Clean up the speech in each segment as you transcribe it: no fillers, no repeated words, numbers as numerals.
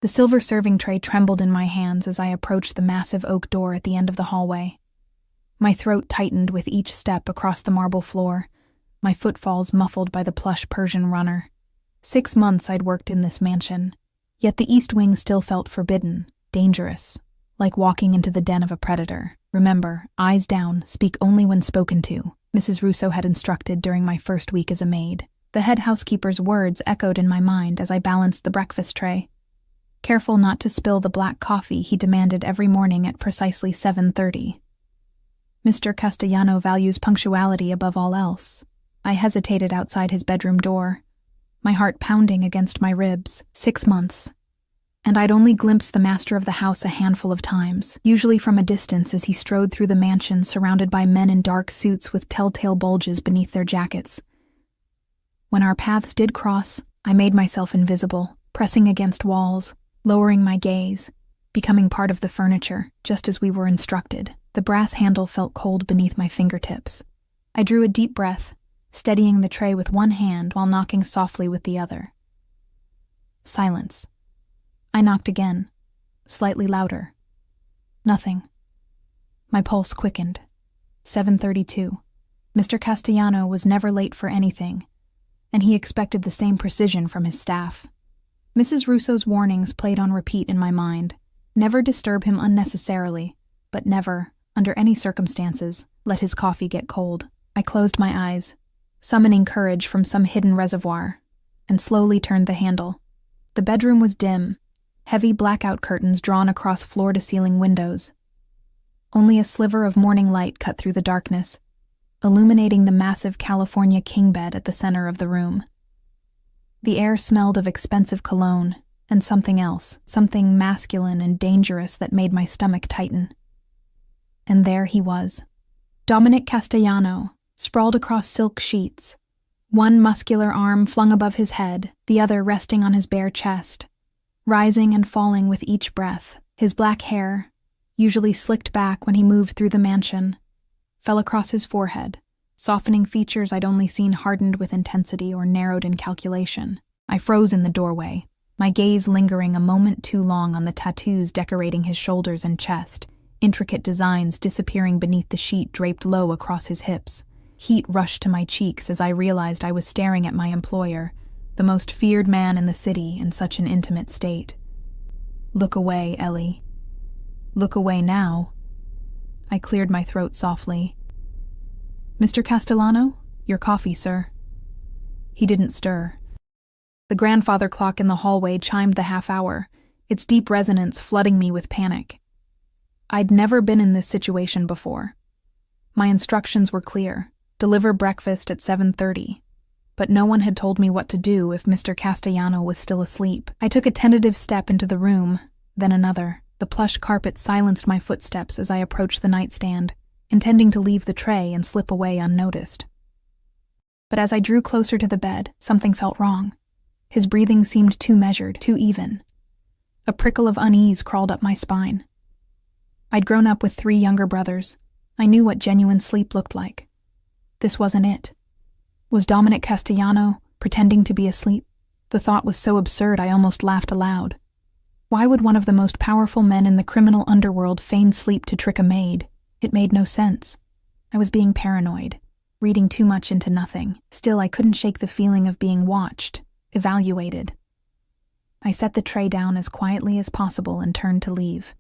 The silver serving tray trembled in my hands as I approached the massive oak door at the end of the hallway. My throat tightened with each step across the marble floor, my footfalls muffled by the plush Persian runner. 6 months I'd worked in this mansion, yet the East Wing still felt forbidden, dangerous, like walking into the den of a predator. Remember, eyes down, speak only when spoken to, Mrs. Russo had instructed during my first week as a maid. The head housekeeper's words echoed in my mind as I balanced the breakfast tray. Careful not to spill the black coffee he demanded every morning at precisely 7:30. Mr. Castellano values punctuality above all else. I hesitated outside his bedroom door, my heart pounding against my ribs. 6 months. And I'd only glimpsed the master of the house a handful of times, usually from a distance as he strode through the mansion surrounded by men in dark suits with telltale bulges beneath their jackets. When our paths did cross, I made myself invisible, pressing against walls, lowering my gaze, becoming part of the furniture, just as we were instructed. The brass handle felt cold beneath my fingertips. I drew a deep breath, steadying the tray with one hand while knocking softly with the other. Silence. I knocked again, slightly louder. Nothing. My pulse quickened. 7:32. Mr. Castellano was never late for anything, and he expected the same precision from his staff. Mrs. Russo's warnings played on repeat in my mind. Never disturb him unnecessarily, but never, under any circumstances, let his coffee get cold. I closed my eyes, summoning courage from some hidden reservoir, and slowly turned the handle. The bedroom was dim, heavy blackout curtains drawn across floor-to-ceiling windows. Only a sliver of morning light cut through the darkness, illuminating the massive California king bed at the center of the room. The air smelled of expensive cologne and something else, something masculine and dangerous that made my stomach tighten. And there he was, Dominic Castellano, sprawled across silk sheets, one muscular arm flung above his head, the other resting on his bare chest, rising and falling with each breath. His black hair, usually slicked back when he moved through the mansion, fell across his forehead, softening features I'd only seen hardened with intensity or narrowed in calculation. I froze in the doorway, my gaze lingering a moment too long on the tattoos decorating his shoulders and chest, intricate designs disappearing beneath the sheet draped low across his hips. Heat rushed to my cheeks as I realized I was staring at my employer, the most feared man in the city in such an intimate state. Look away, Ellie. Look away now. I cleared my throat softly. Mr. Castellano, your coffee, sir. He didn't stir. The grandfather clock in the hallway chimed the half-hour, its deep resonance flooding me with panic. I'd never been in this situation before. My instructions were clear: deliver breakfast at 7:30. But no one had told me what to do if Mr. Castellano was still asleep. I took a tentative step into the room, then another. The plush carpet silenced my footsteps as I approached the nightstand, intending to leave the tray and slip away unnoticed. But as I drew closer to the bed, something felt wrong. His breathing seemed too measured, too even. A prickle of unease crawled up my spine. I'd grown up with 3 younger brothers. I knew what genuine sleep looked like. This wasn't it. Was Dominic Castellano pretending to be asleep? The thought was so absurd I almost laughed aloud. Why would one of the most powerful men in the criminal underworld feign sleep to trick a maid? It made no sense. I was being paranoid, reading too much into nothing. Still, I couldn't shake the feeling of being watched, evaluated. I set the tray down as quietly as possible and turned to leave.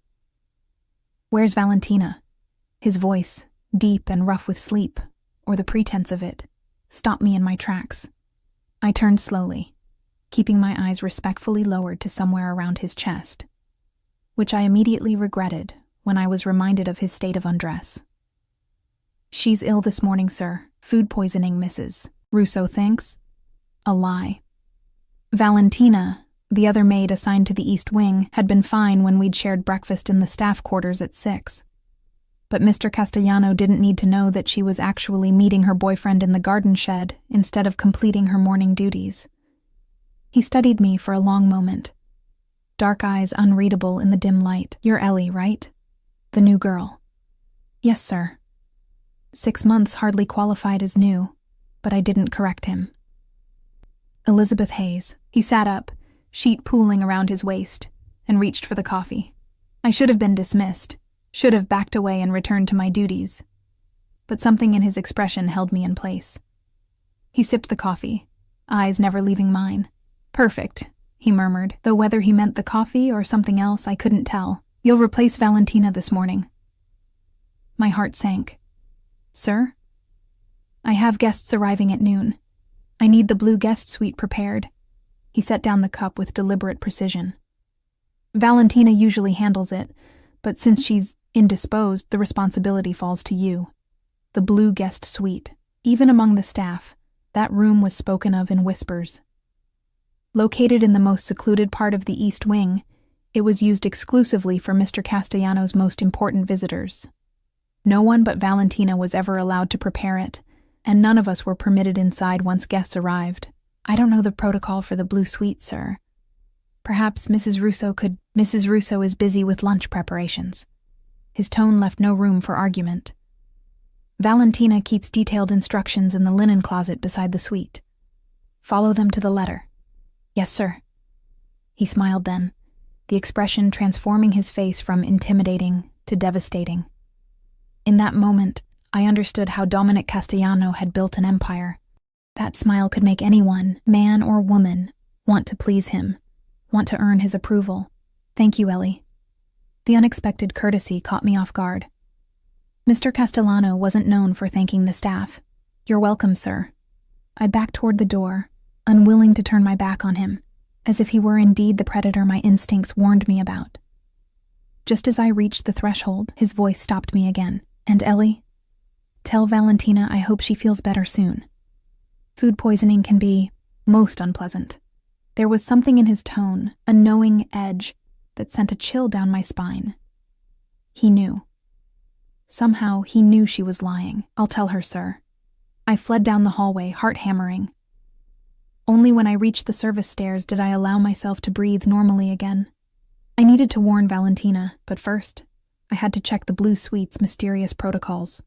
Where's Valentina? His voice, deep and rough with sleep, or the pretense of it, stopped me in my tracks. I turned slowly, keeping my eyes respectfully lowered to somewhere around his chest, which I immediately regretted when I was reminded of his state of undress. She's ill this morning, sir. Food poisoning, Mrs. Russo thinks. A lie. Valentina, the other maid assigned to the East Wing, had been fine when we'd shared breakfast in the staff quarters at 6. But Mr. Castellano didn't need to know that she was actually meeting her boyfriend in the garden shed instead of completing her morning duties. He studied me for a long moment, dark eyes unreadable in the dim light. You're Ellie, right? The new girl. Yes, sir. 6 months hardly qualified as new, but I didn't correct him. Elizabeth Hayes. He sat up, sheet pooling around his waist, and reached for the coffee. I should have been dismissed, should have backed away and returned to my duties. But something in his expression held me in place. He sipped the coffee, eyes never leaving mine. "Perfect," he murmured, though whether he meant the coffee or something else I couldn't tell. "You'll replace Valentina this morning." My heart sank. "Sir?" "I have guests arriving at noon. I need the blue guest suite prepared." He set down the cup with deliberate precision. "Valentina usually handles it, but since she's indisposed, the responsibility falls to you. The blue guest suite. Even among the staff, that room was spoken of in whispers. Located in the most secluded part of the East Wing, it was used exclusively for Mr. Castellano's most important visitors. No one but Valentina was ever allowed to prepare it, and none of us were permitted inside once guests arrived. I don't know the protocol for the blue suite, sir. Perhaps Mrs. Russo could— Mrs. Russo is busy with lunch preparations." His tone left no room for argument. "Valentina keeps detailed instructions in the linen closet beside the suite. Follow them to the letter." "Yes, sir." He smiled then, the expression transforming his face from intimidating to devastating. In that moment, I understood how Dominic Castellano had built an empire. That smile could make anyone, man or woman, want to please him, want to earn his approval. "Thank you, Ellie." The unexpected courtesy caught me off guard. Mr. Castellano wasn't known for thanking the staff. "You're welcome, sir." I backed toward the door, unwilling to turn my back on him, as if he were indeed the predator my instincts warned me about. Just as I reached the threshold, his voice stopped me again. "And Ellie, tell Valentina I hope she feels better soon. Food poisoning can be most unpleasant." There was something in his tone, a knowing edge, that sent a chill down my spine. He knew. Somehow he knew she was lying. "I'll tell her, sir." I fled down the hallway, heart hammering. Only when I reached the service stairs did I allow myself to breathe normally again. I needed to warn Valentina, but first, I had to check the blue suite's mysterious protocols.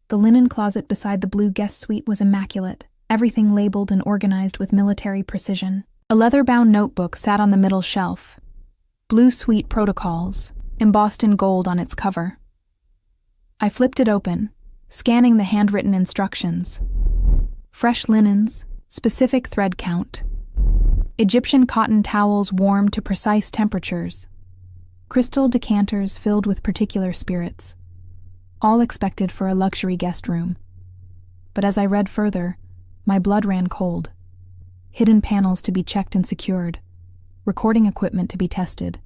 The linen closet beside the blue guest suite was immaculate, everything labeled and organized with military precision. A leather-bound notebook sat on the middle shelf. "Blue Suite Protocols," embossed in gold on its cover. I flipped it open, scanning the handwritten instructions. Fresh linens, specific thread count. Egyptian cotton towels warmed to precise temperatures. Crystal decanters filled with particular spirits. All expected for a luxury guest room. But as I read further, my blood ran cold. Hidden panels to be checked and secured. Recording equipment to be tested.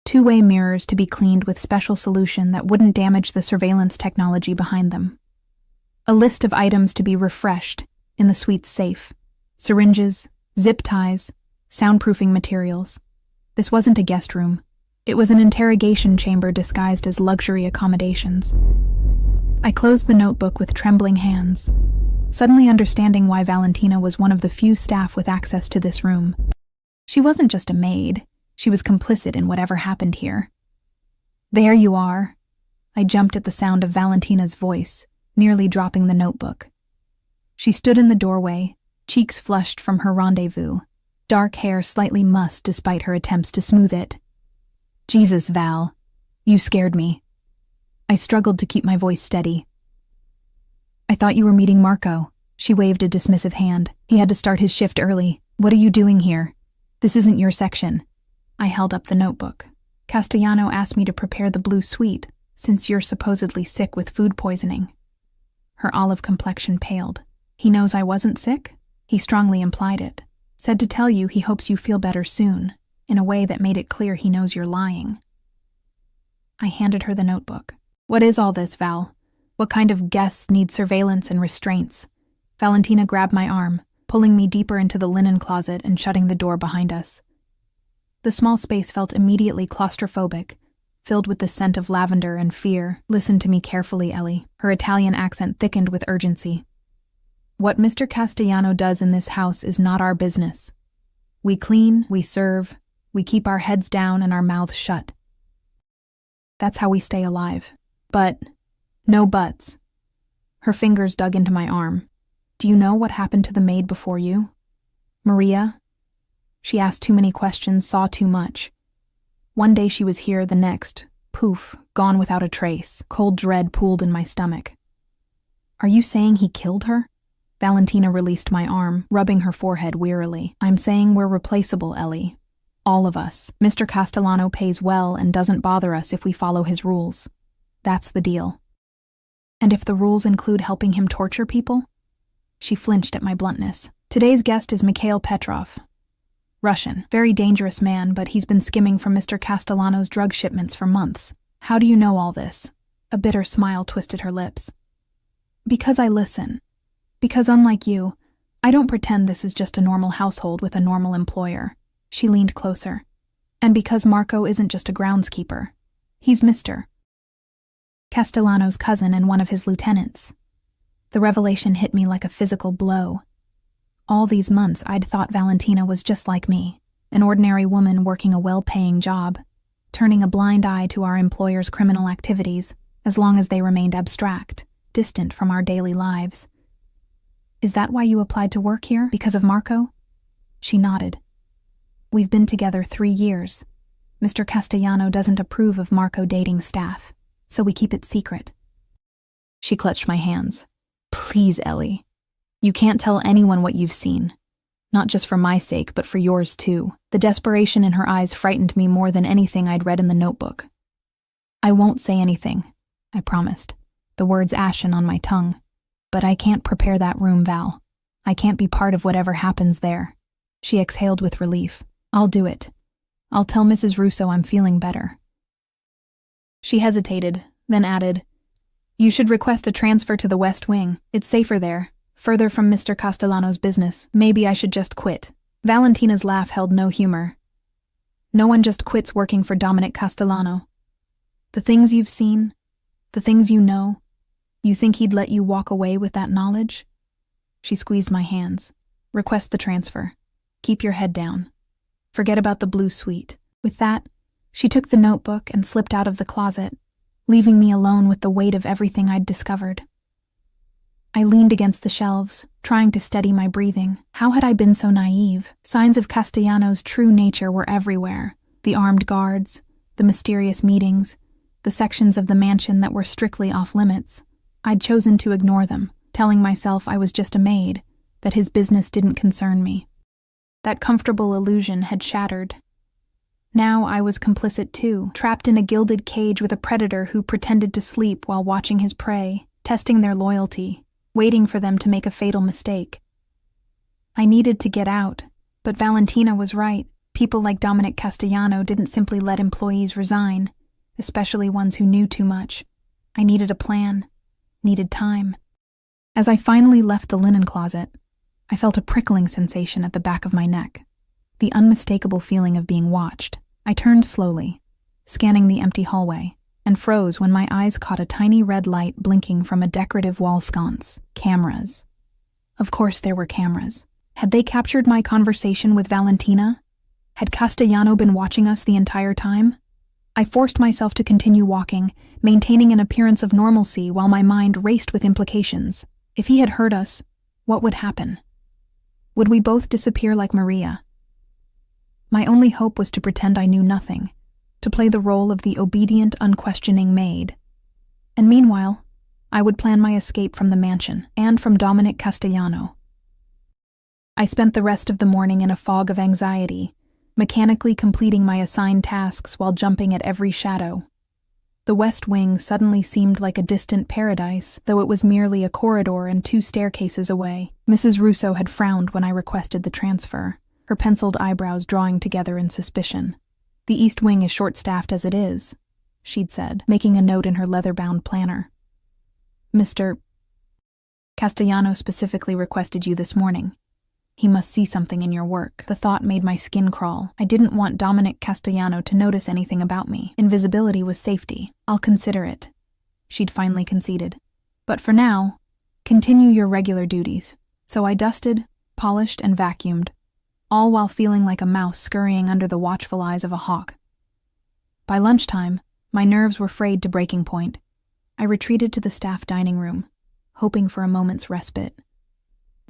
Two-way mirrors to be cleaned with special solution that wouldn't damage the surveillance technology behind them. A list of items to be refreshed in the suite's safe. Syringes, zip ties, soundproofing materials. This wasn't a guest room. It was an interrogation chamber disguised as luxury accommodations. I closed the notebook with trembling hands, suddenly understanding why Valentina was one of the few staff with access to this room. She wasn't just a maid, she was complicit in whatever happened here. "There you are." I jumped at the sound of Valentina's voice, nearly dropping the notebook. She stood in the doorway, cheeks flushed from her rendezvous, dark hair slightly mussed despite her attempts to smooth it. "Jesus, Val, you scared me." I struggled to keep my voice steady. "I thought you were meeting Marco." She waved a dismissive hand. "He had to start his shift early. What are you doing here? This isn't your section." I held up the notebook. "Castellano asked me to prepare the blue suite, since you're supposedly sick with food poisoning." Her olive complexion paled. "He knows I wasn't sick?" He strongly implied it. "Said to tell you he hopes you feel better soon, in a way that made it clear he knows you're lying." I handed her the notebook. "What is all this, Val? What kind of guests need surveillance and restraints?" Valentina grabbed my arm, pulling me deeper into the linen closet and shutting the door behind us. The small space felt immediately claustrophobic, filled with the scent of lavender and fear. "Listen to me carefully, Ellie." Her Italian accent thickened with urgency. "What Mr. Castellano does in this house is not our business. We clean, we serve, we keep our heads down and our mouths shut. That's how we stay alive. But, no buts." Her fingers dug into my arm. "Do you know what happened to the maid before you? Maria? She asked too many questions, saw too much. One day she was here, the next, poof, gone without a trace. Cold dread pooled in my stomach. Are you saying he killed her? Valentina released my arm, rubbing her forehead wearily. I'm saying we're replaceable, Ellie. All of us. Mr. Castellano pays well and doesn't bother us if we follow his rules. That's the deal. And if the rules include helping him torture people? She flinched at my bluntness. Today's guest is Mikhail Petrov. Russian. Very dangerous man, but he's been skimming from Mr. Castellano's drug shipments for months. How do you know all this? A bitter smile twisted her lips. Because I listen. Because unlike you, I don't pretend this is just a normal household with a normal employer. She leaned closer. And because Marco isn't just a groundskeeper. He's Mr. Castellano's cousin and one of his lieutenants. The revelation hit me like a physical blow. All these months I'd thought Valentina was just like me, an ordinary woman working a well-paying job, turning a blind eye to our employer's criminal activities as long as they remained abstract, distant from our daily lives. Is that why you applied to work here? Because of Marco? She nodded. We've been together 3 years. Mr. Castellano doesn't approve of Marco dating staff, so we keep it secret. She clutched my hands. Please, Ellie. You can't tell anyone what you've seen. Not just for my sake, but for yours too. The desperation in her eyes frightened me more than anything I'd read in the notebook. I won't say anything, I promised, the words ashen on my tongue. But I can't prepare that room, Val. I can't be part of whatever happens there. She exhaled with relief. I'll do it. I'll tell Mrs. Russo I'm feeling better. She hesitated, then added, You should request a transfer to the West Wing. It's safer there, further from Mr. Castellano's business. Maybe I should just quit. Valentina's laugh held no humor. No one just quits working for Dominic Castellano. The things you've seen, the things you know, you think he'd let you walk away with that knowledge? She squeezed my hands. Request the transfer. Keep your head down. Forget about the blue suite. With that, she took the notebook and slipped out of the closet, leaving me alone with the weight of everything I'd discovered. I leaned against the shelves, trying to steady my breathing. How had I been so naive? Signs of Castellano's true nature were everywhere. The armed guards, the mysterious meetings, the sections of the mansion that were strictly off-limits. I'd chosen to ignore them, telling myself I was just a maid, that his business didn't concern me. That comfortable illusion had shattered. Now I was complicit too, trapped in a gilded cage with a predator who pretended to sleep while watching his prey, testing their loyalty, waiting for them to make a fatal mistake. I needed to get out, but Valentina was right. People like Dominic Castellano didn't simply let employees resign, especially ones who knew too much. I needed a plan, needed time. As I finally left the linen closet, I felt a prickling sensation at the back of my neck, the unmistakable feeling of being watched. I turned slowly, scanning the empty hallway, and froze when my eyes caught a tiny red light blinking from a decorative wall sconce. Cameras. Of course there were cameras. Had they captured my conversation with Valentina? Had Castellano been watching us the entire time? I forced myself to continue walking, maintaining an appearance of normalcy while my mind raced with implications. If he had heard us, what would happen? Would we both disappear like Maria? My only hope was to pretend I knew nothing, to play the role of the obedient, unquestioning maid. And meanwhile, I would plan my escape from the mansion and from Dominic Castellano. I spent the rest of the morning in a fog of anxiety, mechanically completing my assigned tasks while jumping at every shadow. The West Wing suddenly seemed like a distant paradise, though it was merely a corridor and 2 staircases away. Mrs. Russo had frowned when I requested the transfer, her penciled eyebrows drawing together in suspicion. The East Wing is short-staffed as it is, she'd said, making a note in her leather-bound planner. Mr. Castellano specifically requested you this morning. He must see something in your work. The thought made my skin crawl. I didn't want Dominic Castellano to notice anything about me. Invisibility was safety. I'll consider it, she'd finally conceded. But for now, continue your regular duties. So I dusted, polished, and vacuumed, all while feeling like a mouse scurrying under the watchful eyes of a hawk. By lunchtime, my nerves were frayed to breaking point. I retreated to the staff dining room, hoping for a moment's respite.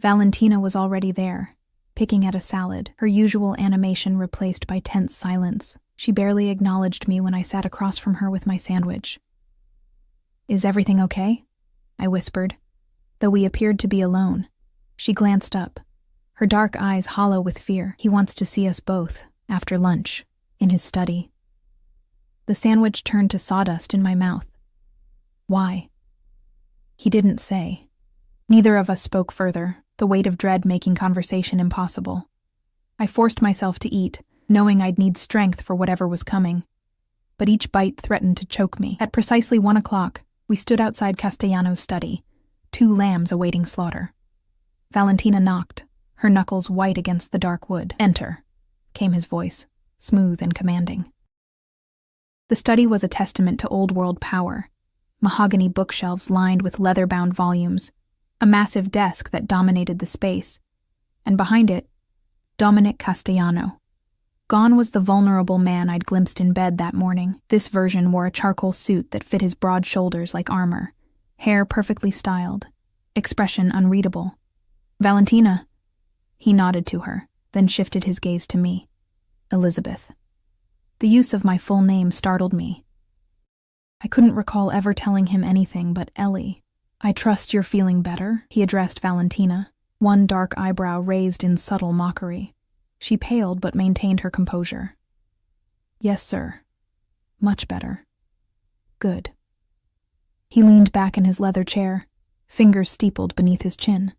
Valentina was already there, picking at a salad, her usual animation replaced by tense silence. She barely acknowledged me when I sat across from her with my sandwich. "Is everything okay?" I whispered. Though we appeared to be alone, she glanced up, her dark eyes hollow with fear. "He wants to see us both, after lunch, in his study." The sandwich turned to sawdust in my mouth. "Why?" He didn't say. Neither of us spoke further, the weight of dread making conversation impossible. I forced myself to eat, knowing I'd need strength for whatever was coming. But each bite threatened to choke me. At precisely 1 o'clock, we stood outside Castellano's study, 2 lambs awaiting slaughter. Valentina knocked, her knuckles white against the dark wood. "Enter," came his voice, smooth and commanding. The study was a testament to old-world power. Mahogany bookshelves lined with leather-bound volumes, a massive desk that dominated the space, and behind it, Dominic Castellano. Gone was the vulnerable man I'd glimpsed in bed that morning. This version wore a charcoal suit that fit his broad shoulders like armor, hair perfectly styled, expression unreadable. "Valentina." He nodded to her, then shifted his gaze to me. "Elizabeth." The use of my full name startled me. I couldn't recall ever telling him anything but Ellie. "I trust you're feeling better," he addressed Valentina, one dark eyebrow raised in subtle mockery. She paled but maintained her composure. "Yes, sir. Much better." "Good." He leaned back in his leather chair, fingers steepled beneath his chin.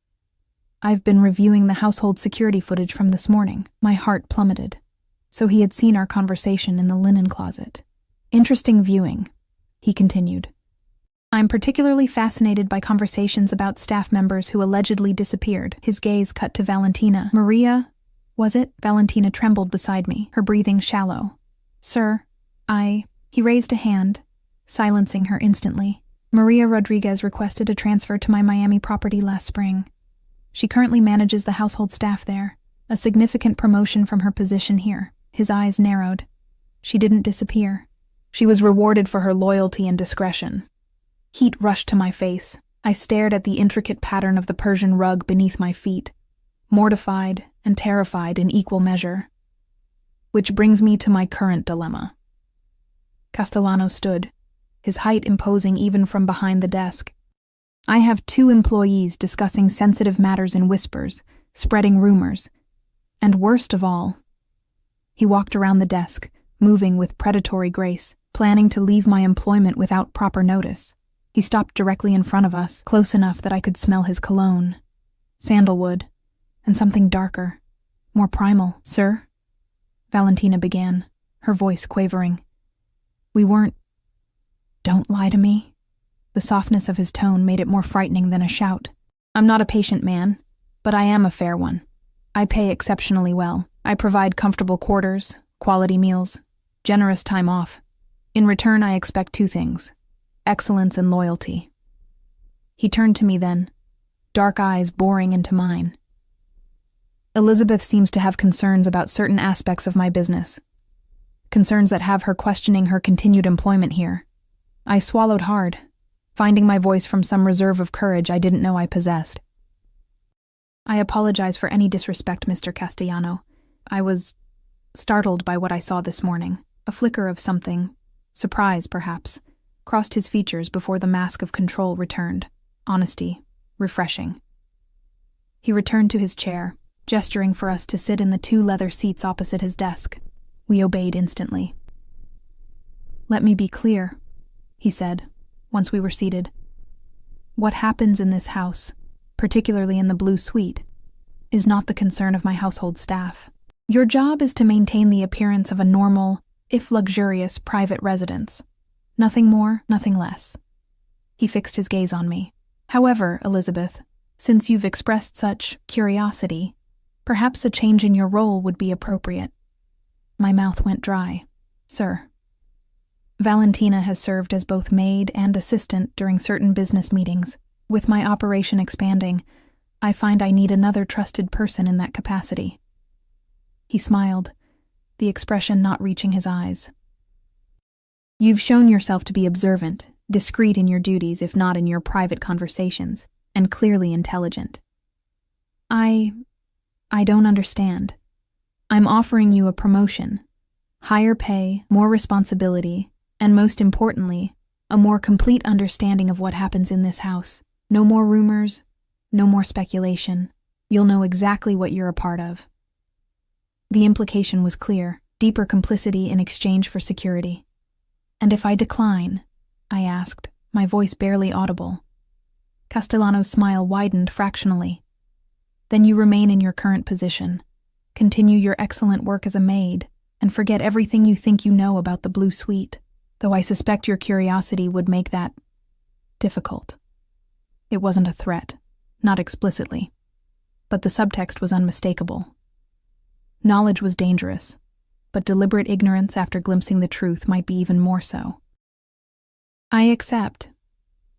"I've been reviewing the household security footage from this morning." My heart plummeted. So he had seen our conversation in the linen closet. "Interesting viewing," he continued. "I'm particularly fascinated by conversations about staff members who allegedly disappeared." His gaze cut to Valentina. "Maria, was it?" Valentina trembled beside me, her breathing shallow. "Sir, He raised a hand, silencing her instantly. "Maria Rodriguez requested a transfer to my Miami property last spring. She currently manages the household staff there, a significant promotion from her position here." His eyes narrowed. "She didn't disappear. She was rewarded for her loyalty and discretion." Heat rushed to my face. I stared at the intricate pattern of the Persian rug beneath my feet, mortified and terrified in equal measure. Which brings me to my current dilemma. Castellano stood, his height imposing even from behind the desk. "I have 2 employees discussing sensitive matters in whispers, spreading rumors. And worst of all..." He walked around the desk, moving with predatory grace, planning to leave my employment without proper notice. He stopped directly in front of us, close enough that I could smell his cologne. Sandalwood, and something darker, more primal. "Sir?" Valentina began, her voice quavering. "We weren't..." "Don't lie to me." The softness of his tone made it more frightening than a shout. "I'm not a patient man, but I am a fair one. I pay exceptionally well. I provide comfortable quarters, quality meals, generous time off. In return, I expect 2 things: excellence and loyalty." He turned to me then, dark eyes boring into mine. "Elizabeth seems to have concerns about certain aspects of my business. Concerns that have her questioning her continued employment here." I swallowed hard, finding my voice from some reserve of courage I didn't know I possessed. "I apologize for any disrespect, Mr. Castellano. I was startled by what I saw this morning." A flicker of something, surprise perhaps, crossed his features before the mask of control returned. Honesty, refreshing. He returned to his chair, gesturing for us to sit in the 2 leather seats opposite his desk. We obeyed instantly. "Let me be clear," he said, once we were seated. "What happens in this house, particularly in the Blue Suite, is not the concern of my household staff. Your job is to maintain the appearance of a normal, if luxurious, private residence. Nothing more, nothing less." He fixed his gaze on me. "However, Elizabeth, since you've expressed such curiosity, perhaps a change in your role would be appropriate." My mouth went dry. "Sir." Valentina has served as both maid and assistant during certain business meetings. With my operation expanding, I find I need another trusted person in that capacity. He smiled, the expression not reaching his eyes. "You've shown yourself to be observant, discreet in your duties if not in your private conversations, and clearly intelligent. I don't understand. I'm offering you a promotion. Higher pay, more responsibility, and most importantly, a more complete understanding of what happens in this house. No more rumors, no more speculation. You'll know exactly what you're a part of. The implication was clear, deeper complicity in exchange for security. And if I decline? I asked, my voice barely audible. Castellano's smile widened fractionally. Then you remain in your current position. Continue your excellent work as a maid, and forget everything you think you know about the Blue Suite, though I suspect your curiosity would make that difficult. It wasn't a threat, not explicitly, but the subtext was unmistakable. Knowledge was dangerous, but deliberate ignorance after glimpsing the truth might be even more so. I accept,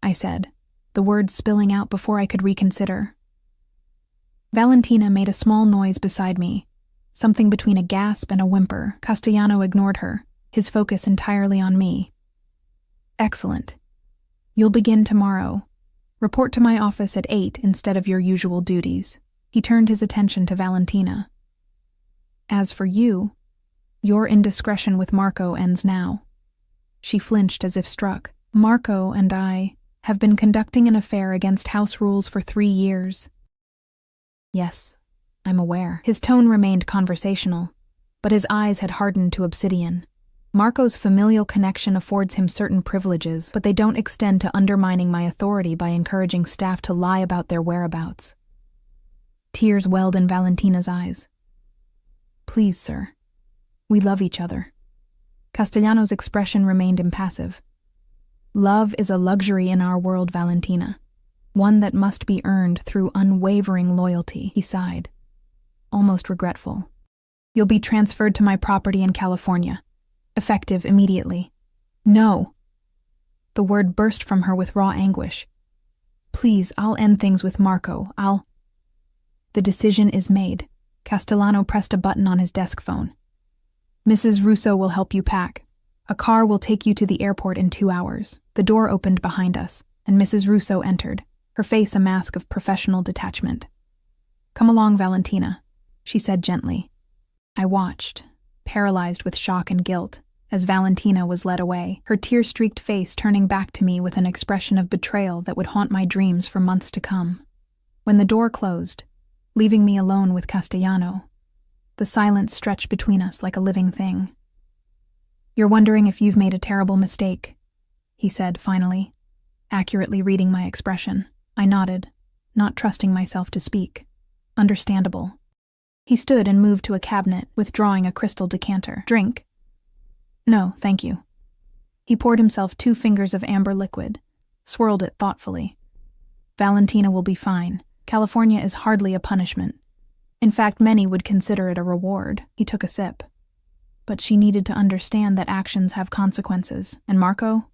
I said, the words spilling out before I could reconsider. Valentina made a small noise beside me, something between a gasp and a whimper. Castellano ignored her, his focus entirely on me. Excellent. You'll begin tomorrow. Report to my office at 8 instead of your usual duties. He turned his attention to Valentina. As for you, your indiscretion with Marco ends now. She flinched as if struck. Marco and I have been conducting an affair against house rules for 3 years. Yes, I'm aware. His tone remained conversational, but his eyes had hardened to obsidian. Marco's familial connection affords him certain privileges, but they don't extend to undermining my authority by encouraging staff to lie about their whereabouts. Tears welled in Valentina's eyes. Please, sir. We love each other. Castellano's expression remained impassive. Love is a luxury in our world, Valentina. One that must be earned through unwavering loyalty, he sighed, almost regretful. You'll be transferred to my property in California, effective immediately. No. The word burst from her with raw anguish. Please, I'll end things with Marco. The decision is made. Castellano pressed a button on his desk phone. Mrs. Russo will help you pack. A car will take you to the airport in 2 hours. The door opened behind us, and Mrs. Russo entered, her face a mask of professional detachment. Come along, Valentina, she said gently. I watched, paralyzed with shock and guilt, as Valentina was led away, her tear-streaked face turning back to me with an expression of betrayal that would haunt my dreams for months to come. When the door closed, leaving me alone with Castellano, the silence stretched between us like a living thing. You're wondering if you've made a terrible mistake, he said finally, accurately reading my expression. I nodded, not trusting myself to speak. Understandable. He stood and moved to a cabinet, withdrawing a crystal decanter. Drink? No, thank you. He poured himself 2 fingers of amber liquid, swirled it thoughtfully. Valentina will be fine. California is hardly a punishment. In fact, many would consider it a reward. He took a sip. But she needed to understand that actions have consequences. And Marco?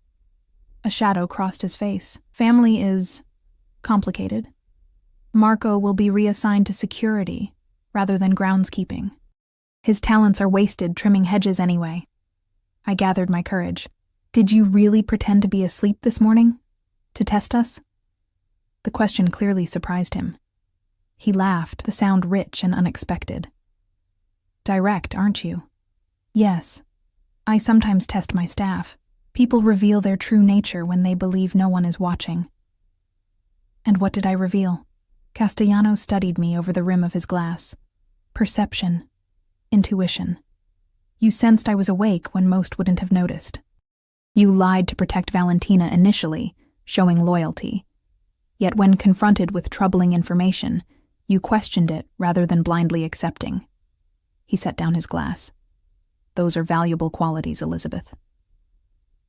A shadow crossed his face. Family is complicated. Marco will be reassigned to security rather than groundskeeping. His talents are wasted trimming hedges anyway. I gathered my courage. Did you really pretend to be asleep this morning? To test us? The question clearly surprised him. He laughed, the sound rich and unexpected. Direct, aren't you? Yes. I sometimes test my staff. People reveal their true nature when they believe no one is watching. And what did I reveal? Castellano studied me over the rim of his glass. Perception. Intuition. You sensed I was awake when most wouldn't have noticed. You lied to protect Valentina initially, showing loyalty. Yet when confronted with troubling information, you questioned it rather than blindly accepting. He set down his glass. Those are valuable qualities, Elizabeth.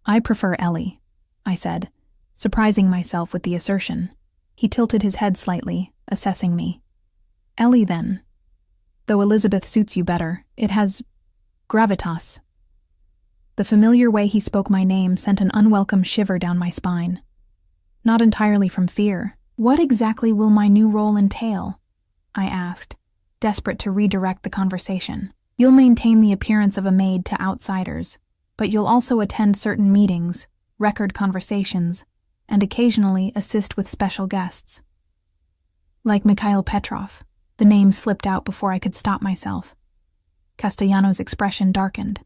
I prefer Ellie, I said, surprising myself with the assertion. He tilted his head slightly, assessing me. Ellie, then. Though Elizabeth suits you better, it has gravitas. The familiar way he spoke my name sent an unwelcome shiver down my spine. Not entirely from fear. What exactly will my new role entail? I asked, desperate to redirect the conversation. You'll maintain the appearance of a maid to outsiders, but you'll also attend certain meetings, record conversations, and occasionally assist with special guests. Like Mikhail Petrov, The name slipped out before I could stop myself. Castellano's expression darkened.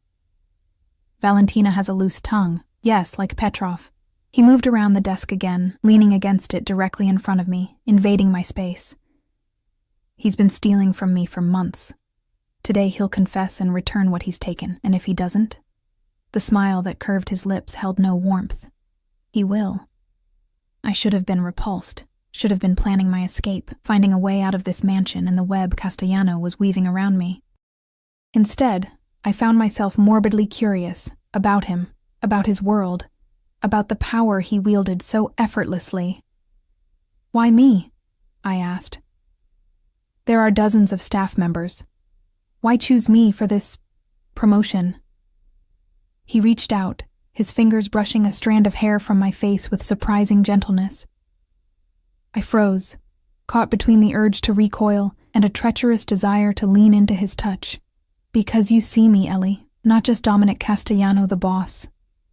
Valentina has a loose tongue. Yes, like Petrov. He moved around the desk again, leaning against it directly in front of me, invading my space. He's been stealing from me for months. Today he'll confess and return what he's taken, and if he doesn't, the smile that curved his lips held no warmth. He will. I should have been repulsed, should have been planning my escape, finding a way out of this mansion and the web Castellano was weaving around me. Instead, I found myself morbidly curious about him, about his world, about the power he wielded so effortlessly. "Why me?" I asked. "There are dozens of staff members. Why choose me for this promotion?" He reached out, his fingers brushing a strand of hair from my face with surprising gentleness. I froze, caught between the urge to recoil and a treacherous desire to lean into his touch. "Because you see me, Ellie, not just Dominic Castellano the boss,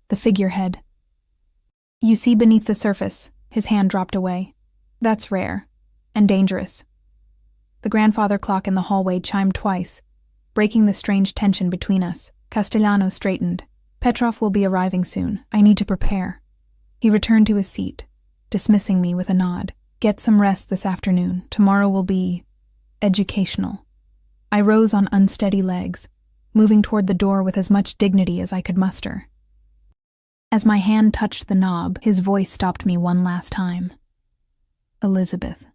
the figurehead. You see beneath the surface." His hand dropped away. "That's rare, and dangerous." The grandfather clock in the hallway chimed twice, breaking the strange tension between us. Castellano straightened. "Petrov will be arriving soon. I need to prepare." He returned to his seat, dismissing me with a nod. "Get some rest this afternoon. Tomorrow will be educational." I rose on unsteady legs, moving toward the door with as much dignity as I could muster. As my hand touched the knob, his voice stopped me one last time. "Elizabeth."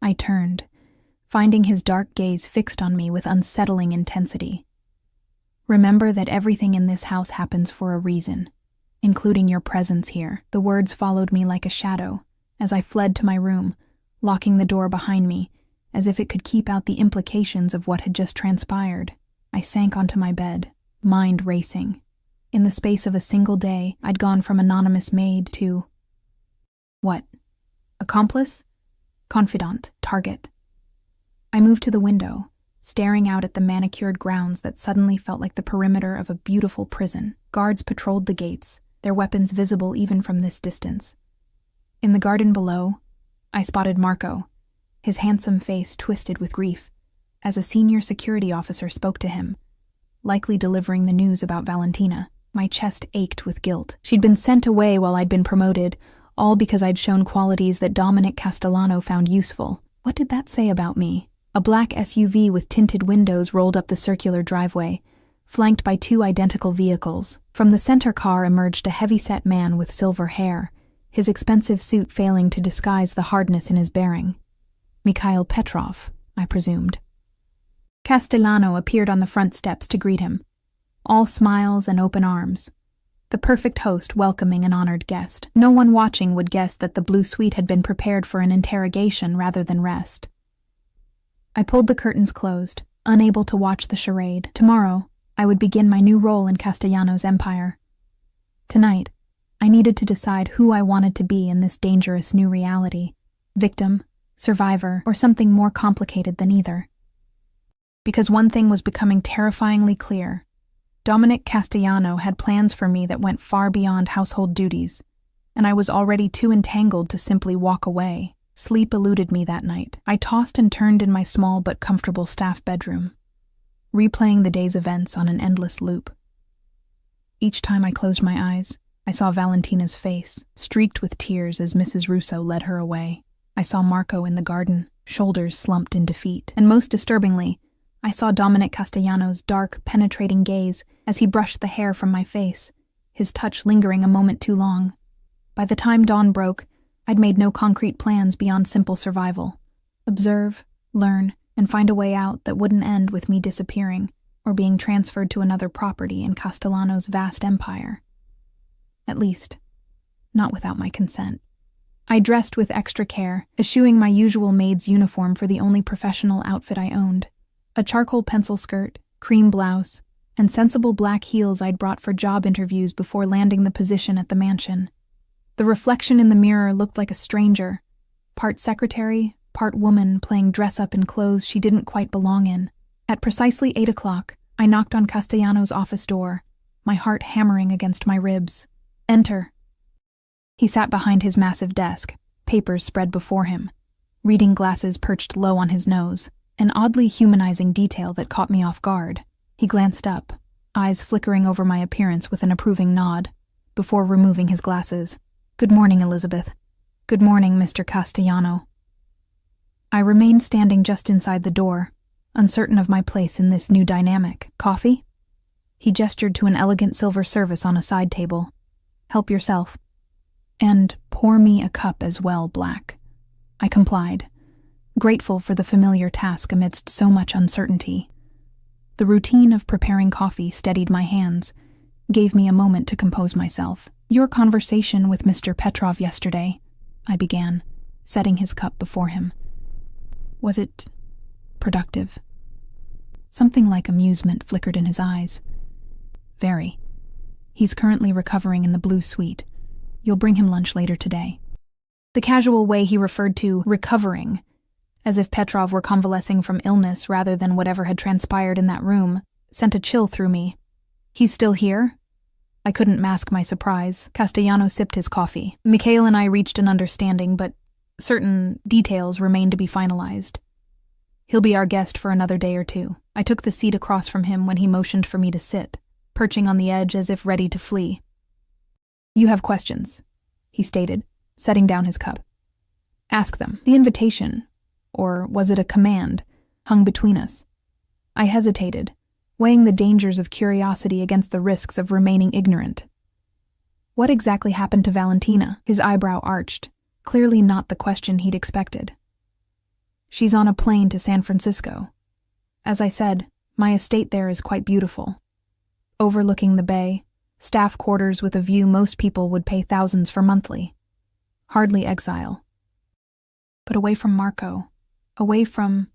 I turned, finding his dark gaze fixed on me with unsettling intensity. "Remember that everything in this house happens for a reason, including your presence here." The words followed me like a shadow as I fled to my room, locking the door behind me, as if it could keep out the implications of what had just transpired. I sank onto my bed, mind racing. In the space of a single day, I'd gone from anonymous maid to... what? Accomplice? Confidant? Target? I moved to the window, staring out at the manicured grounds that suddenly felt like the perimeter of a beautiful prison. Guards patrolled the gates, their weapons visible even from this distance. In the garden below, I spotted Marco, his handsome face twisted with grief, as a senior security officer spoke to him, likely delivering the news about Valentina. My chest ached with guilt. She'd been sent away while I'd been promoted, all because I'd shown qualities that Dominic Castellano found useful. What did that say about me? A black SUV with tinted windows rolled up the circular driveway, flanked by two identical vehicles. From the center car emerged a heavy-set man with silver hair, his expensive suit failing to disguise the hardness in his bearing. Mikhail Petrov, I presumed. Castellano appeared on the front steps to greet him, all smiles and open arms. The perfect host welcoming an honored guest. No one watching would guess that the blue suite had been prepared for an interrogation rather than rest. I pulled the curtains closed, unable to watch the charade. Tomorrow, I would begin my new role in Castellano's empire. Tonight, I needed to decide who I wanted to be in this dangerous new reality. Victim, survivor, or something more complicated than either. Because one thing was becoming terrifyingly clear. Dominic Castellano had plans for me that went far beyond household duties, and I was already too entangled to simply walk away. Sleep eluded me that night. I tossed and turned in my small but comfortable staff bedroom, replaying the day's events on an endless loop. Each time I closed my eyes, I saw Valentina's face, streaked with tears as Mrs. Russo led her away. I saw Marco in the garden, shoulders slumped in defeat, and most disturbingly, I saw Dominic Castellano's dark, penetrating gaze as he brushed the hair from my face, his touch lingering a moment too long. By the time dawn broke, I'd made no concrete plans beyond simple survival. Observe, learn, and find a way out that wouldn't end with me disappearing or being transferred to another property in Castellano's vast empire. At least, not without my consent. I dressed with extra care, eschewing my usual maid's uniform for the only professional outfit I owned. A charcoal pencil skirt, cream blouse, and sensible black heels I'd brought for job interviews before landing the position at the mansion. The reflection in the mirror looked like a stranger, part secretary, part woman playing dress-up in clothes she didn't quite belong in. At precisely 8 o'clock, I knocked on Castellano's office door, my heart hammering against my ribs. "Enter." He sat behind his massive desk, papers spread before him, reading glasses perched low on his nose. an oddly humanizing detail that caught me off guard. He glanced up, eyes flickering over my appearance with an approving nod, before removing his glasses. "Good morning, Elizabeth." "Good morning, Mr. Castellano." I remained standing just inside the door, uncertain of my place in this new dynamic. "Coffee?" He gestured to an elegant silver service on a side table. "Help yourself. And pour me a cup as well, Black." I complied, grateful for the familiar task amidst so much uncertainty. The routine of preparing coffee steadied my hands, gave me a moment to compose myself. "Your conversation with Mr. Petrov yesterday," I began, setting his cup before him. "Was it productive?" Something like amusement flickered in his eyes. "Very. He's currently recovering in the Blue Suite. You'll bring him lunch later today." The casual way he referred to recovering, as if Petrov were convalescing from illness rather than whatever had transpired in that room, sent a chill through me. "He's still here?" I couldn't mask my surprise. Castellano sipped his coffee. Mikhail and I reached an understanding, but certain details remained to be finalized. "He'll be our guest for another day or two." I took the seat across from him when he motioned for me to sit, perching on the edge as if ready to flee. "You have questions," he stated, setting down his cup. "Ask them." The invitation, or was it a command, hung between us. I hesitated, weighing the dangers of curiosity against the risks of remaining ignorant. What exactly happened to Valentina? His eyebrow arched, clearly not the question he'd expected. "She's on a plane to San Francisco. As I said, my estate there is quite beautiful. Overlooking the bay, staff quarters with a view most people would pay thousands for monthly. Hardly exile. But away from Marco, away from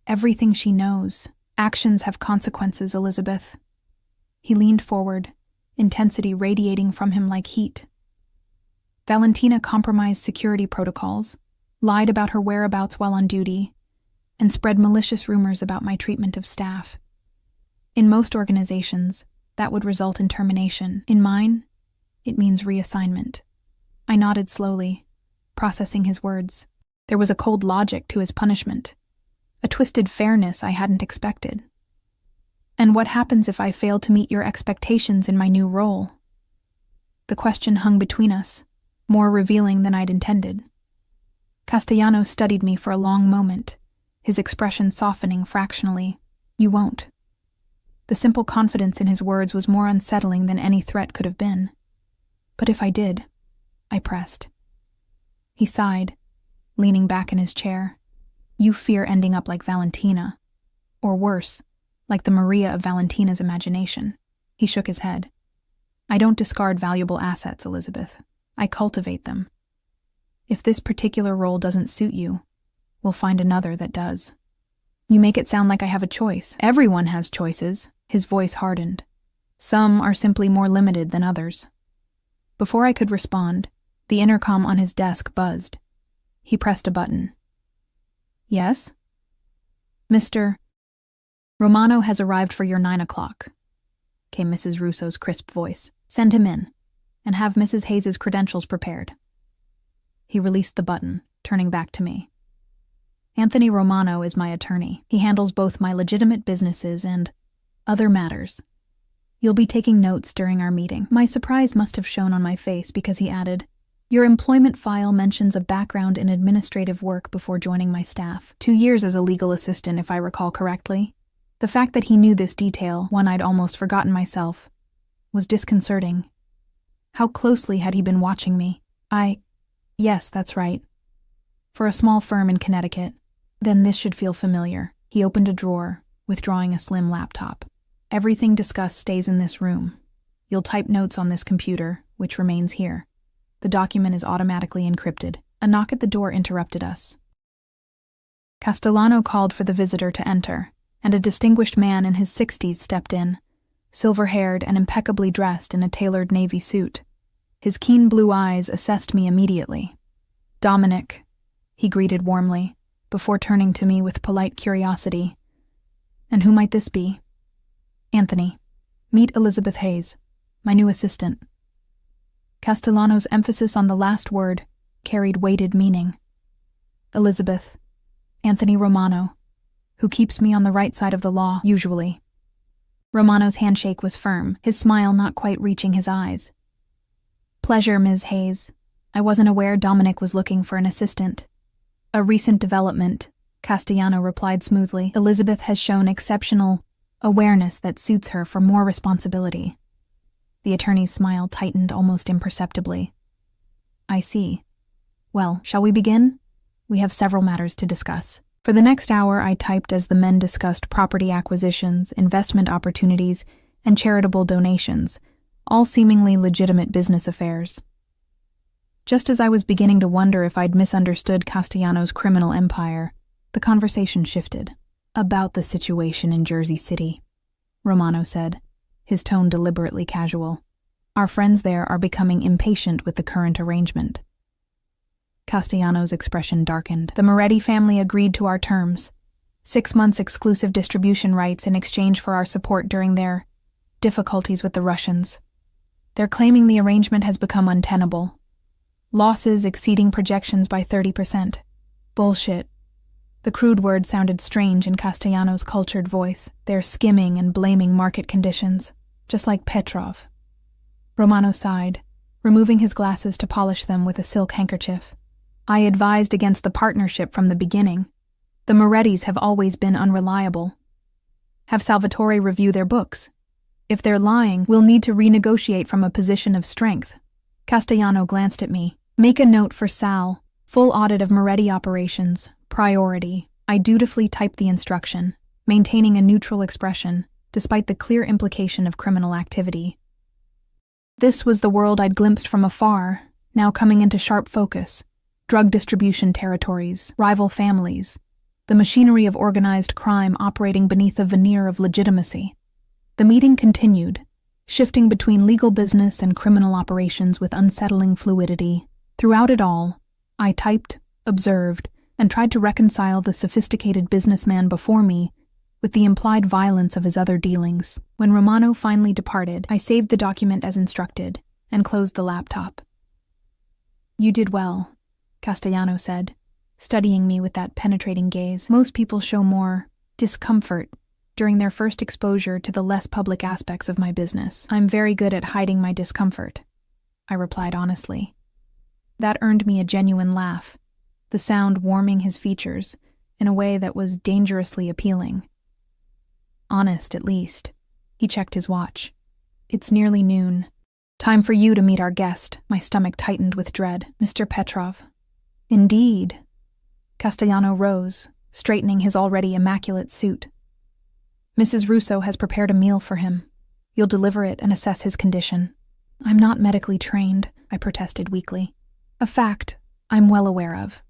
everything she knows. Actions have consequences, Elizabeth." He leaned forward, intensity radiating from him like heat. "Valentina compromised security protocols, lied about her whereabouts while on duty, and spread malicious rumors about my treatment of staff. In most organizations, that would result in termination. In mine, it means reassignment." I nodded slowly, processing his words. There was a cold logic to his punishment, a twisted fairness I hadn't expected. "And what happens if I fail to meet your expectations in my new role?" The question hung between us, more revealing than I'd intended. Castellano studied me for a long moment, his expression softening fractionally. "You won't." The simple confidence in his words was more unsettling than any threat could have been. "But if I did," I pressed. He sighed, leaning back in his chair. "You fear ending up like Valentina, or worse, like the Maria of Valentina's imagination." He shook his head. "I don't discard valuable assets, Elizabeth. I cultivate them. If this particular role doesn't suit you, we'll find another that does." "You make it sound like I have a choice." "Everyone has choices." His voice hardened. "Some are simply more limited than others." Before I could respond, the intercom on his desk buzzed. He pressed a button. "Yes?" "Mr. Romano has arrived for your 9 o'clock, came Mrs. Russo's crisp voice. "Send him in, and have Mrs. Hayes's credentials prepared." He released the button, turning back to me. "Anthony Romano is my attorney. He handles both my legitimate businesses and other matters. You'll be taking notes during our meeting." My surprise must have shown on my face because he added, "Your employment file mentions a background in administrative work before joining my staff. 2 years as a legal assistant, if I recall correctly." The fact that he knew this detail, one I'd almost forgotten myself, was disconcerting. How closely had he been watching me? Yes, that's right. For a small firm in Connecticut. Then this should feel familiar. He opened a drawer, withdrawing a slim laptop. "Everything discussed stays in this room. You'll type notes on this computer, which remains here. The document is automatically encrypted." A knock at the door interrupted us. Castellano called for the visitor to enter, and a distinguished man in his 60s stepped in, silver-haired and impeccably dressed in a tailored navy suit. His keen blue eyes assessed me immediately. "Dominic," he greeted warmly, before turning to me with polite curiosity. "And who might this be?" "Anthony. Meet Elizabeth Hayes, my new assistant." Castellano's emphasis on the last word carried weighted meaning. "Elizabeth, Anthony Romano, who keeps me on the right side of the law, usually. Romano's handshake was firm, his smile not quite reaching his eyes. Pleasure, Ms. Hayes. I wasn't aware Dominic was looking for an assistant. A recent development, Castellano replied smoothly. Elizabeth has shown exceptional awareness that suits her for more responsibility. The attorney's smile tightened almost imperceptibly. I see. Well, shall we begin? We have several matters to discuss. For the next hour, I typed as the men discussed property acquisitions, investment opportunities, and charitable donations, all seemingly legitimate business affairs. Just as I was beginning to wonder if I'd misunderstood Castellano's criminal empire, the conversation shifted. About the situation in Jersey City, Romano said, his tone deliberately casual. Our friends there are becoming impatient with the current arrangement. Castellano's expression darkened. The Moretti family agreed to our terms. 6 months exclusive distribution rights in exchange for our support during their difficulties with the Russians. They're claiming the arrangement has become untenable. Losses exceeding projections by 30%. Bullshit. The crude word sounded strange in Castellano's cultured voice. They're skimming and blaming market conditions, just like Petrov. Romano sighed, removing his glasses to polish them with a silk handkerchief. I advised against the partnership from the beginning. The Morettis have always been unreliable. Have Salvatore review their books. If they're lying, we'll need to renegotiate from a position of strength. Castellano glanced at me. Make a note for Sal. Full audit of Moretti operations. Priority. I dutifully typed the instruction, maintaining a neutral expression, despite the clear implication of criminal activity. This was the world I'd glimpsed from afar, now coming into sharp focus. Drug distribution territories, rival families, the machinery of organized crime operating beneath a veneer of legitimacy. The meeting continued, shifting between legal business and criminal operations with unsettling fluidity. Throughout it all, I typed, observed, and tried to reconcile the sophisticated businessman before me with the implied violence of his other dealings. When Romano finally departed, I saved the document as instructed and closed the laptop. You did well, Castellano said, studying me with that penetrating gaze. Most people show more discomfort during their first exposure to the less public aspects of my business. I'm very good at hiding my discomfort, I replied honestly. That earned me a genuine laugh, the sound warming his features in a way that was dangerously appealing. Honest, at least. He checked his watch. It's nearly noon. Time for you to meet our guest. My stomach tightened with dread. Mr. Petrov. Indeed. Castellano rose, straightening his already immaculate suit. Mrs. Russo has prepared a meal for him. You'll deliver it and assess his condition. I'm not medically trained, I protested weakly. A fact I'm well aware of.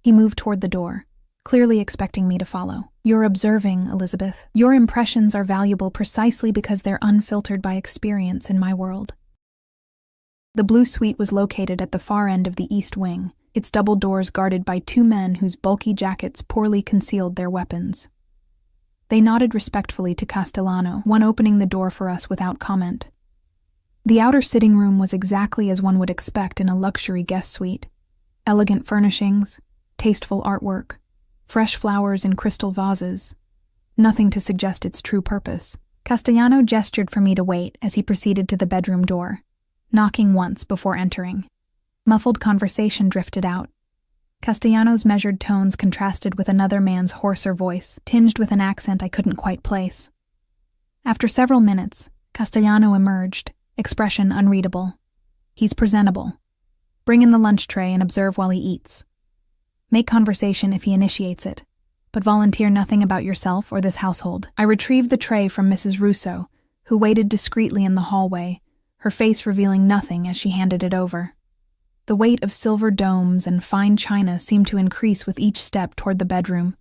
He moved toward the door, clearly expecting me to follow. You're observing, Elizabeth. Your impressions are valuable precisely because they're unfiltered by experience in my world. The blue suite was located at the far end of the east wing, its double doors guarded by 2 men whose bulky jackets poorly concealed their weapons. They nodded respectfully to Castellano, one opening the door for us without comment. The outer sitting room was exactly as one would expect in a luxury guest suite. Elegant furnishings, tasteful artwork, fresh flowers in crystal vases. Nothing to suggest its true purpose. Castellano gestured for me to wait as he proceeded to the bedroom door, knocking once before entering. Muffled conversation drifted out. Castellano's measured tones contrasted with another man's hoarser voice, tinged with an accent I couldn't quite place. After several minutes, Castellano emerged, expression unreadable. He's presentable. Bring in the lunch tray and observe while he eats. Make conversation if he initiates it, but volunteer nothing about yourself or this household. I retrieved the tray from Mrs. Russo, who waited discreetly in the hallway, her face revealing nothing as she handed it over. The weight of silver domes and fine china seemed to increase with each step toward the bedroom.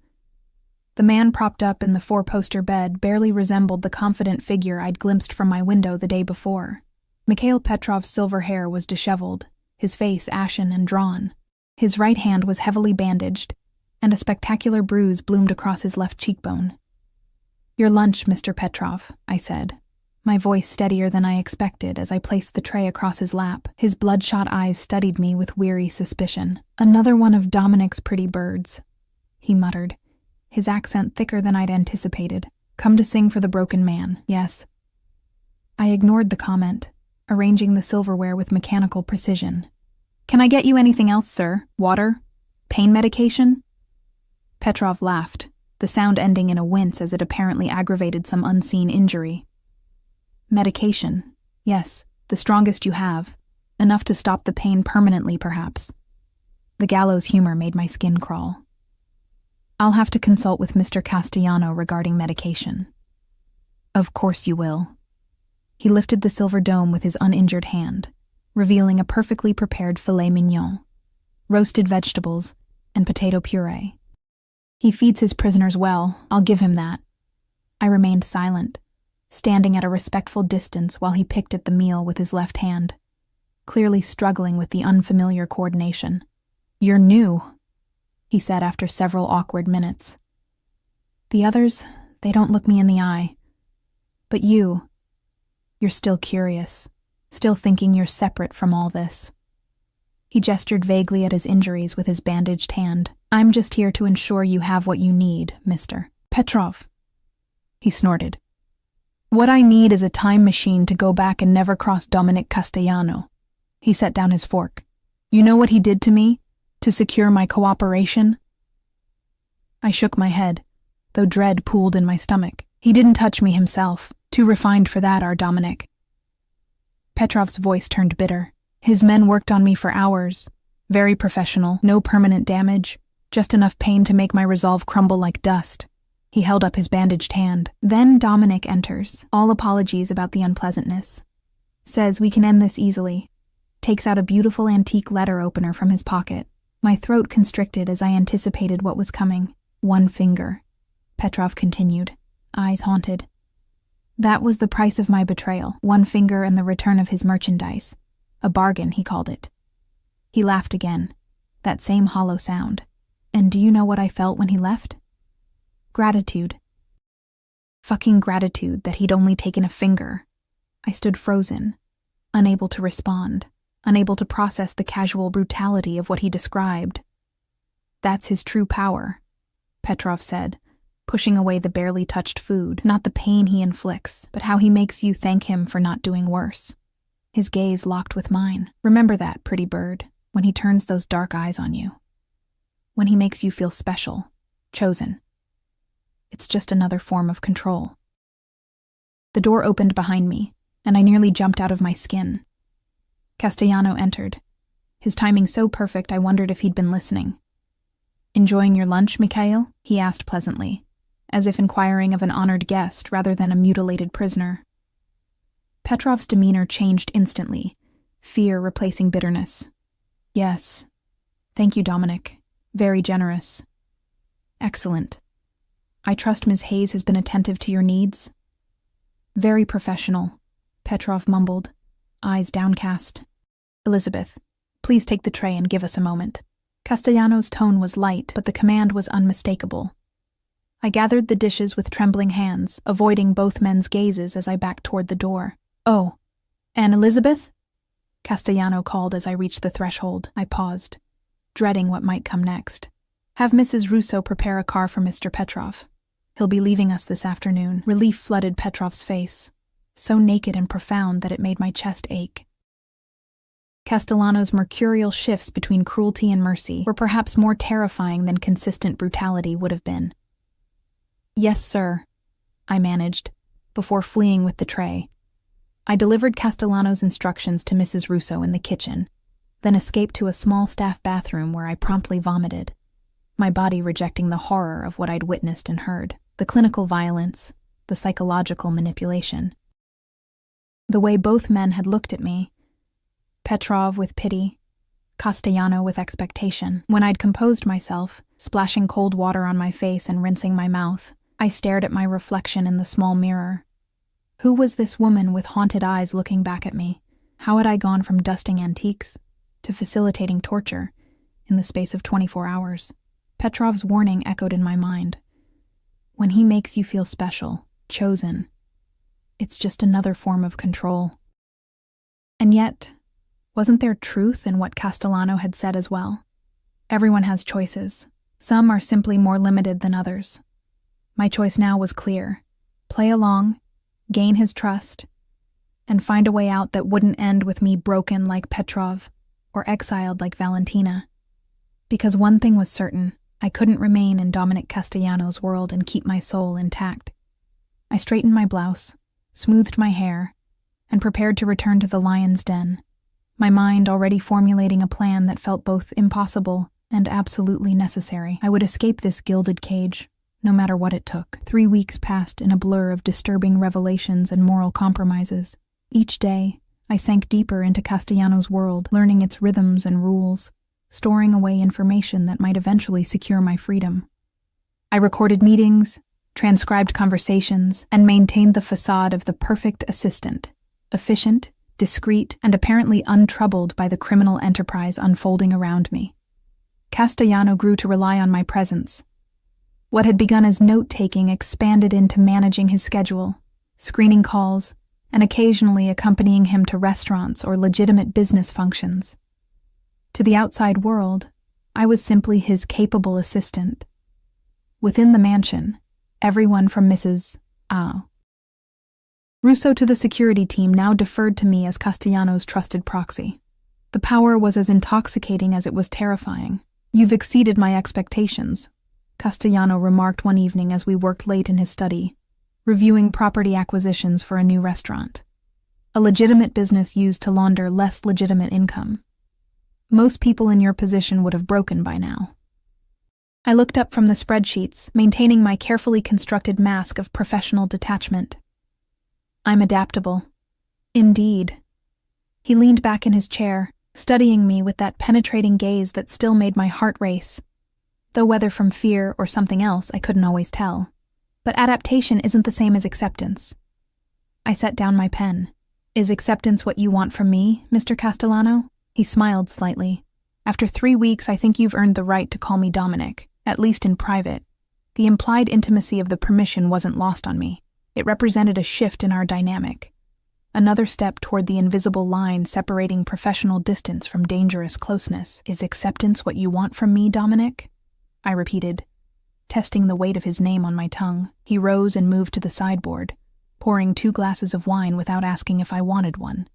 The man propped up in the 4-poster bed barely resembled the confident figure I'd glimpsed from my window the day before. Mikhail Petrov's silver hair was disheveled, his face ashen and drawn. His right hand was heavily bandaged, and a spectacular bruise bloomed across his left cheekbone. Your lunch, Mr. Petrov, I said, my voice steadier than I expected as I placed the tray across his lap. His bloodshot eyes studied me with weary suspicion. Another one of Dominic's pretty birds, he muttered, his accent thicker than I'd anticipated. Come to sing for the broken man, yes. I ignored the comment, arranging the silverware with mechanical precision. Can I get you anything else, sir? Water? Pain medication? Petrov laughed, the sound ending in a wince as it apparently aggravated some unseen injury. Medication, yes, the strongest you have. Enough to stop the pain permanently, perhaps. The gallows humor made my skin crawl. I'll have to consult with Mr. Castellano regarding medication. Of course you will. He lifted the silver dome with his uninjured hand, revealing a perfectly prepared filet mignon, roasted vegetables, and potato puree. He feeds his prisoners well, I'll give him that. I remained silent, standing at a respectful distance while he picked at the meal with his left hand, clearly struggling with the unfamiliar coordination. You're new, he said after several awkward minutes. The others, they don't look me in the eye. But you're still curious, still thinking you're separate from all this. He gestured vaguely at his injuries with his bandaged hand. I'm just here to ensure you have what you need, Mr. Petrov. He snorted. What I need is a time machine to go back and never cross Dominic Castellano. He set down his fork. You know what he did to me? To secure my cooperation? I shook my head, though dread pooled in my stomach. He didn't touch me himself. Too refined for that, our Dominic. Petrov's voice turned bitter. His men worked on me for hours. Very professional, no permanent damage, just enough pain to make my resolve crumble like dust. He held up his bandaged hand. Then Dominic enters, all apologies about the unpleasantness. Says we can end this easily. Takes out a beautiful antique letter opener from his pocket. My throat constricted as I anticipated what was coming. One finger. Petrov continued, eyes haunted. That was the price of my betrayal, one finger and the return of his merchandise. A bargain, he called it. He laughed again, that same hollow sound. And do you know what I felt when he left? Gratitude. Fucking gratitude that he'd only taken a finger. I stood frozen, unable to respond, unable to process the casual brutality of what he described. That's his true power, Petrov said, pushing away the barely touched food, not the pain he inflicts, but how he makes you thank him for not doing worse. His gaze locked with mine. Remember that, pretty bird, when he turns those dark eyes on you. When he makes you feel special, chosen. It's just another form of control. The door opened behind me, and I nearly jumped out of my skin. Castellano entered, his timing so perfect I wondered if he'd been listening. Enjoying your lunch, Mikhail? He asked pleasantly, as if inquiring of an honored guest rather than a mutilated prisoner. Petrov's demeanor changed instantly, fear replacing bitterness. Yes. Thank you, Dominic. Very generous. Excellent. I trust Ms. Hayes has been attentive to your needs? Very professional, Petrov mumbled, eyes downcast. Elizabeth, please take the tray and give us a moment. Castellano's tone was light, but the command was unmistakable. I gathered the dishes with trembling hands, avoiding both men's gazes as I backed toward the door. Oh, and Elizabeth? Castellano called as I reached the threshold. I paused, dreading what might come next. Have Mrs. Russo prepare a car for Mr. Petrov. He'll be leaving us this afternoon. Relief flooded Petrov's face, so naked and profound that it made my chest ache. Castellano's mercurial shifts between cruelty and mercy were perhaps more terrifying than consistent brutality would have been. Yes, sir, I managed, before fleeing with the tray. I delivered Castellano's instructions to Mrs. Russo in the kitchen, then escaped to a small staff bathroom where I promptly vomited, my body rejecting the horror of what I'd witnessed and heard, the clinical violence, the psychological manipulation. The way both men had looked at me, Petrov with pity, Castellano with expectation. When I'd composed myself, splashing cold water on my face and rinsing my mouth, I stared at my reflection in the small mirror. Who was this woman with haunted eyes looking back at me? How had I gone from dusting antiques to facilitating torture in the space of 24 hours? Petrov's warning echoed in my mind. When he makes you feel special, chosen, it's just another form of control. And yet, wasn't there truth in what Castellano had said as well? Everyone has choices, Some are simply more limited than others. My choice now was clear: play along, gain his trust, and find a way out that wouldn't end with me broken like Petrov or exiled like Valentina. Because one thing was certain: I couldn't remain in Dominic Castellano's world and keep my soul intact. I straightened my blouse, smoothed my hair, and prepared to return to the lion's den, my mind already formulating a plan that felt both impossible and absolutely necessary. I would escape this gilded cage, no matter what it took. 3 weeks passed in a blur of disturbing revelations and moral compromises. Each day, I sank deeper into Castellano's world, learning its rhythms and rules, storing away information that might eventually secure my freedom. I recorded meetings, transcribed conversations, and maintained the facade of the perfect assistant, efficient, discreet, and apparently untroubled by the criminal enterprise unfolding around me. Castellano grew to rely on my presence. What had begun as note-taking expanded into managing his schedule, screening calls, and occasionally accompanying him to restaurants or legitimate business functions. To the outside world, I was simply his capable assistant. Within the mansion, everyone from Mrs. Russo to the security team now deferred to me as Castellano's trusted proxy. The power was as intoxicating as it was terrifying. "You've exceeded my expectations," Castellano remarked one evening as we worked late in his study, reviewing property acquisitions for a new restaurant, a legitimate business used to launder less legitimate income. "Most people in your position would have broken by now." I looked up from the spreadsheets, maintaining my carefully constructed mask of professional detachment. "I'm adaptable." "Indeed." He leaned back in his chair, studying me with that penetrating gaze that still made my heart race, though whether from fear or something else I couldn't always tell. "But adaptation isn't the same as acceptance." I set down my pen. "Is acceptance what you want from me, Mr. Castellano?" He smiled slightly. "After 3 weeks, I think you've earned the right to call me Dominic, at least in private." The implied intimacy of the permission wasn't lost on me. It represented a shift in our dynamic. Another step toward the invisible line separating professional distance from dangerous closeness. "Is acceptance what you want from me, Dominic?" I repeated, testing the weight of his name on my tongue. He rose and moved to the sideboard, pouring 2 glasses of wine without asking if I wanted one.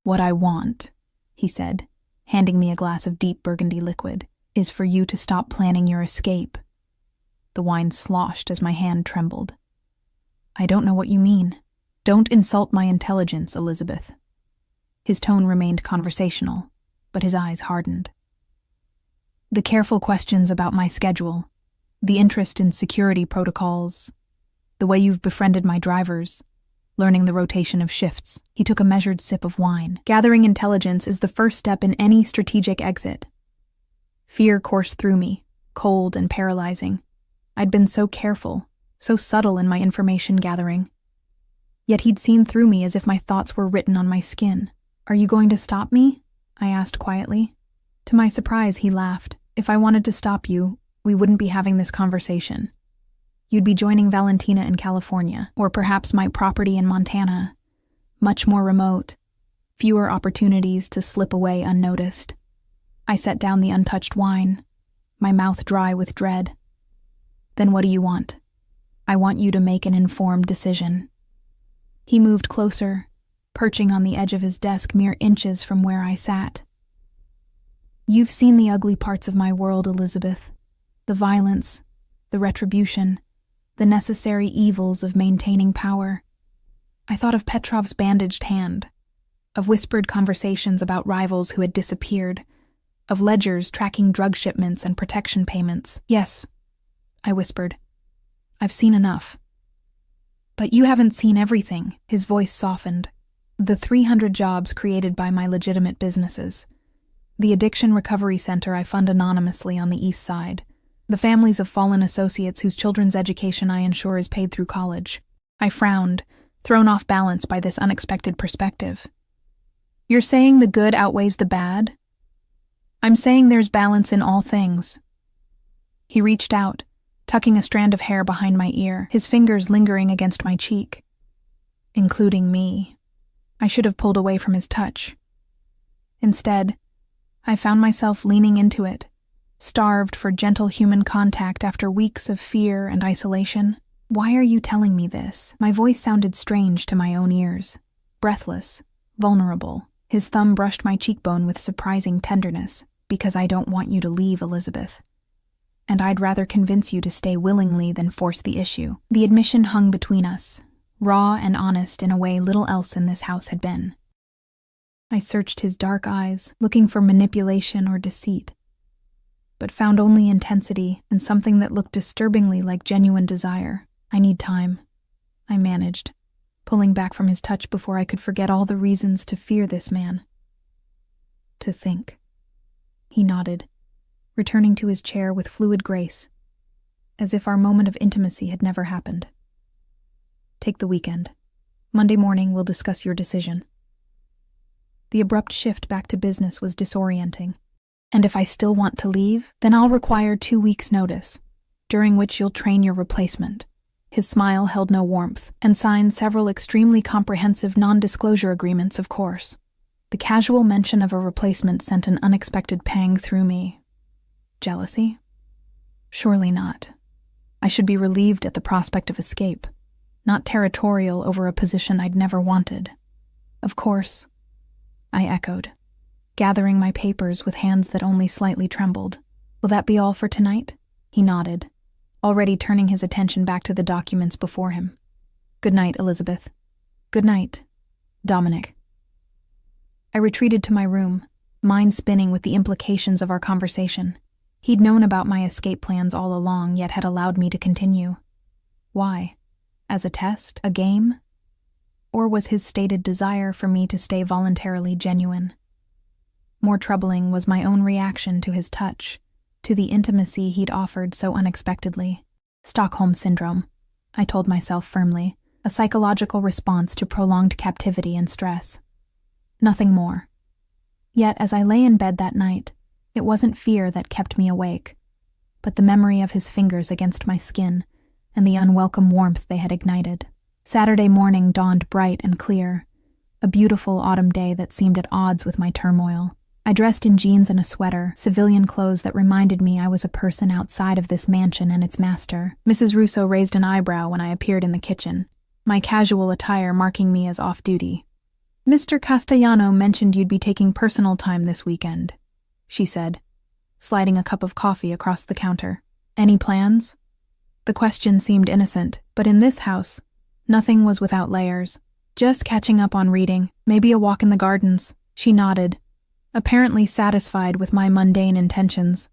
"What I want," he said, handing me a glass of deep burgundy liquid, "is for you to stop planning your escape." The wine sloshed as my hand trembled. "I don't know what you mean." "Don't insult my intelligence, Elizabeth." His tone remained conversational, but his eyes hardened. The careful questions about my schedule, the interest in security protocols, the way you've befriended my drivers, learning the rotation of shifts. He took a measured sip of wine. "Gathering intelligence is the first step in any strategic exit." Fear coursed through me, cold and paralyzing. I'd been so careful, so subtle in my information gathering. Yet he'd seen through me as if my thoughts were written on my skin. "Are you going to stop me?" I asked quietly. To my surprise, he laughed. "If I wanted to stop you, we wouldn't be having this conversation. You'd be joining Valentina in California, or perhaps my property in Montana. Much more remote, fewer opportunities to slip away unnoticed." I set down the untouched wine, my mouth dry with dread. "Then what do you want?" "I want you to make an informed decision." He moved closer, perching on the edge of his desk mere inches from where I sat. "You've seen the ugly parts of my world, Elizabeth. The violence, the retribution, the necessary evils of maintaining power." I thought of Petrov's bandaged hand, of whispered conversations about rivals who had disappeared, of ledgers tracking drug shipments and protection payments. "Yes," I whispered. "I've seen enough." "But you haven't seen everything." His voice softened. "The 300 jobs created by my legitimate businesses. The addiction recovery center I fund anonymously on the East Side. The families of fallen associates whose children's education I ensure is paid through college." I frowned, thrown off balance by this unexpected perspective. "You're saying the good outweighs the bad?" "I'm saying there's balance in all things." He reached out, tucking a strand of hair behind my ear, his fingers lingering against my cheek. "Including me." I should have pulled away from his touch. Instead, I found myself leaning into it, starved for gentle human contact after weeks of fear and isolation. Why are you telling me this? My voice sounded strange to my own ears. Breathless, vulnerable. His thumb brushed my cheekbone with surprising tenderness. Because I don't want you to leave, Elizabeth. And I'd rather convince you to stay willingly than force the issue. The admission hung between us, raw and honest in a way little else in this house had been. I searched his dark eyes, looking for manipulation or deceit, but found only intensity and something that looked disturbingly like genuine desire. I need time, I managed, pulling back from his touch before I could forget all the reasons to fear this man. To think. He nodded, returning to his chair with fluid grace, as if our moment of intimacy had never happened. Take the weekend. Monday morning we'll discuss your decision. The abrupt shift back to business was disorienting. And if I still want to leave, then I'll require 2 weeks' notice, during which you'll train your replacement. His smile held no warmth, and signed several extremely comprehensive non-disclosure agreements, of course. The casual mention of a replacement sent an unexpected pang through me. Jealousy? Surely not. I should be relieved at the prospect of escape, not territorial over a position I'd never wanted. Of course, I echoed, gathering my papers with hands that only slightly trembled. Will that be all for tonight? He nodded, already turning his attention back to the documents before him. Good night, Elizabeth. Good night, Dominic. I retreated to my room, mind spinning with the implications of our conversation. He'd known about my escape plans all along, yet had allowed me to continue. Why? As a test? A game? Or was his stated desire for me to stay voluntarily genuine? More troubling was my own reaction to his touch, to the intimacy he'd offered so unexpectedly. Stockholm Syndrome, I told myself firmly, a psychological response to prolonged captivity and stress. Nothing more. Yet as I lay in bed that night, it wasn't fear that kept me awake, but the memory of his fingers against my skin and the unwelcome warmth they had ignited. Saturday morning dawned bright and clear, a beautiful autumn day that seemed at odds with my turmoil. I dressed in jeans and a sweater, civilian clothes that reminded me I was a person outside of this mansion and its master. Mrs. Russo raised an eyebrow when I appeared in the kitchen, my casual attire marking me as off-duty. Mr. Castellano mentioned you'd be taking personal time this weekend, she said, sliding a cup of coffee across the counter. Any plans? The question seemed innocent, but in this house, nothing was without layers. Just catching up on reading, maybe a walk in the gardens. She nodded, apparently satisfied with my mundane intentions.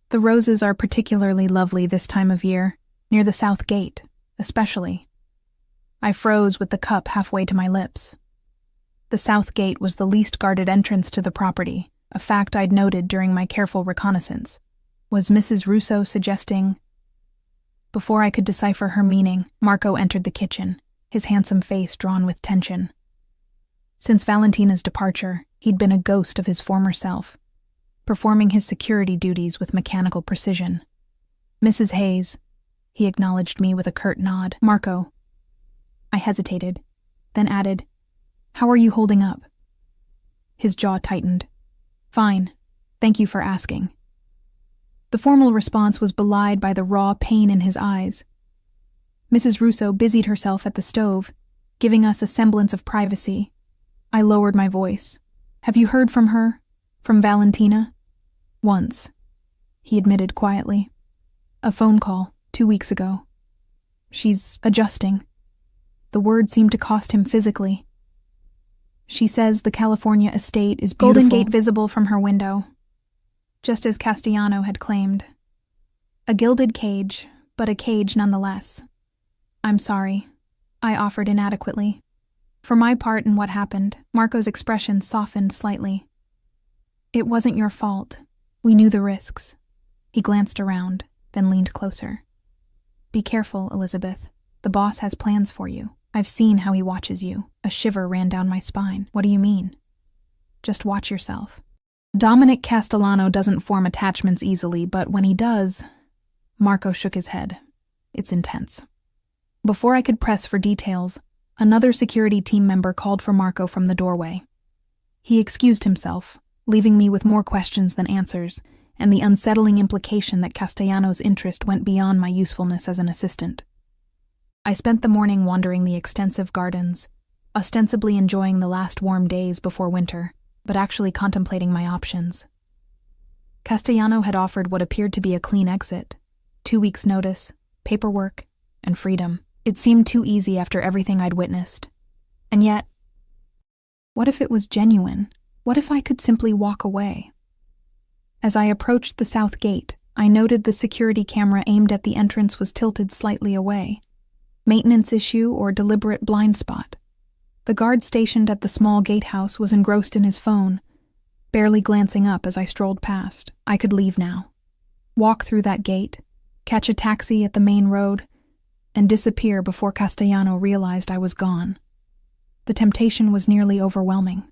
The roses are particularly lovely this time of year, near the south gate, especially. I froze with the cup halfway to my lips. The south gate was the least guarded entrance to the property, a fact I'd noted during my careful reconnaissance. Was Mrs. Russo suggesting? Before I could decipher her meaning, Marco entered the kitchen, his handsome face drawn with tension. Since Valentina's departure, he'd been a ghost of his former self, performing his security duties with mechanical precision. Mrs. Hayes, he acknowledged me with a curt nod. Marco. I hesitated, then added, How are you holding up? His jaw tightened. Fine. Thank you for asking. The formal response was belied by the raw pain in his eyes. Mrs. Russo busied herself at the stove, giving us a semblance of privacy. I lowered my voice. Have you heard from her? From Valentina? Once, he admitted quietly. A phone call, 2 weeks ago. She's adjusting. The word seemed to cost him physically. She says the California estate is beautiful. Golden Gate visible from her window, just as Castellano had claimed. A gilded cage, but a cage nonetheless. I'm sorry, I offered inadequately. For my part in what happened, Marco's expression softened slightly. It wasn't your fault. We knew the risks. He glanced around, then leaned closer. Be careful, Elizabeth. The boss has plans for you. I've seen how he watches you. A shiver ran down my spine. What do you mean? Just watch yourself. Dominic Castellano doesn't form attachments easily, but when he does... Marco shook his head. It's intense. Before I could press for details, another security team member called for Marco from the doorway. He excused himself, leaving me with more questions than answers, and the unsettling implication that Castellano's interest went beyond my usefulness as an assistant. I spent the morning wandering the extensive gardens, ostensibly enjoying the last warm days before winter, but actually contemplating my options. Castellano had offered what appeared to be a clean exit: 2 weeks' notice, paperwork, and freedom. It seemed too easy after everything I'd witnessed. And yet, what if it was genuine? What if I could simply walk away? As I approached the south gate, I noted the security camera aimed at the entrance was tilted slightly away. Maintenance issue or deliberate blind spot? The guard stationed at the small gatehouse was engrossed in his phone, barely glancing up as I strolled past. I could leave now. Walk through that gate, catch a taxi at the main road, and disappear before Castellano realized I was gone. The temptation was nearly overwhelming.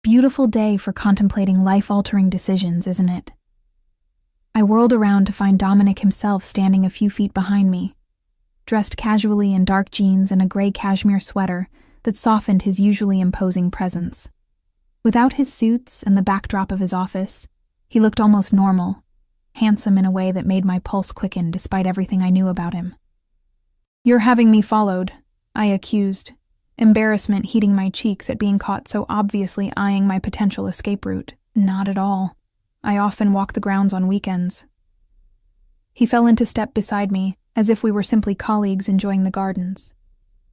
Beautiful day for contemplating life-altering decisions, isn't it? I whirled around to find Dominic himself standing a few feet behind me, dressed casually in dark jeans and a gray cashmere sweater that softened his usually imposing presence. Without his suits and the backdrop of his office, he looked almost normal, handsome in a way that made my pulse quicken despite everything I knew about him. "You're having me followed," I accused, embarrassment heating my cheeks at being caught so obviously eyeing my potential escape route. "Not at all. I often walk the grounds on weekends." He fell into step beside me, as if we were simply colleagues enjoying the gardens.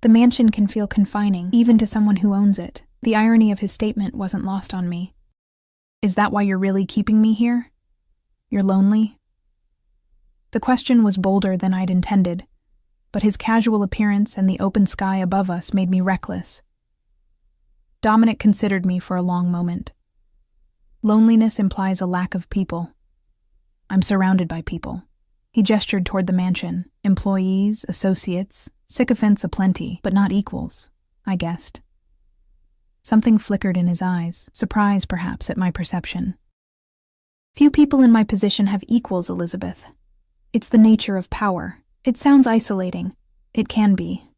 The mansion can feel confining, even to someone who owns it. The irony of his statement wasn't lost on me. "Is that why you're really keeping me here? You're lonely?" The question was bolder than I'd intended, but his casual appearance and the open sky above us made me reckless. Dominic considered me for a long moment. Loneliness implies a lack of people. I'm surrounded by people. He gestured toward the mansion. Employees, associates, sycophants aplenty, but not equals, I guessed. Something flickered in his eyes, surprise perhaps at my perception. "Few people in my position have equals, Elizabeth. It's the nature of power. It sounds isolating. It can be."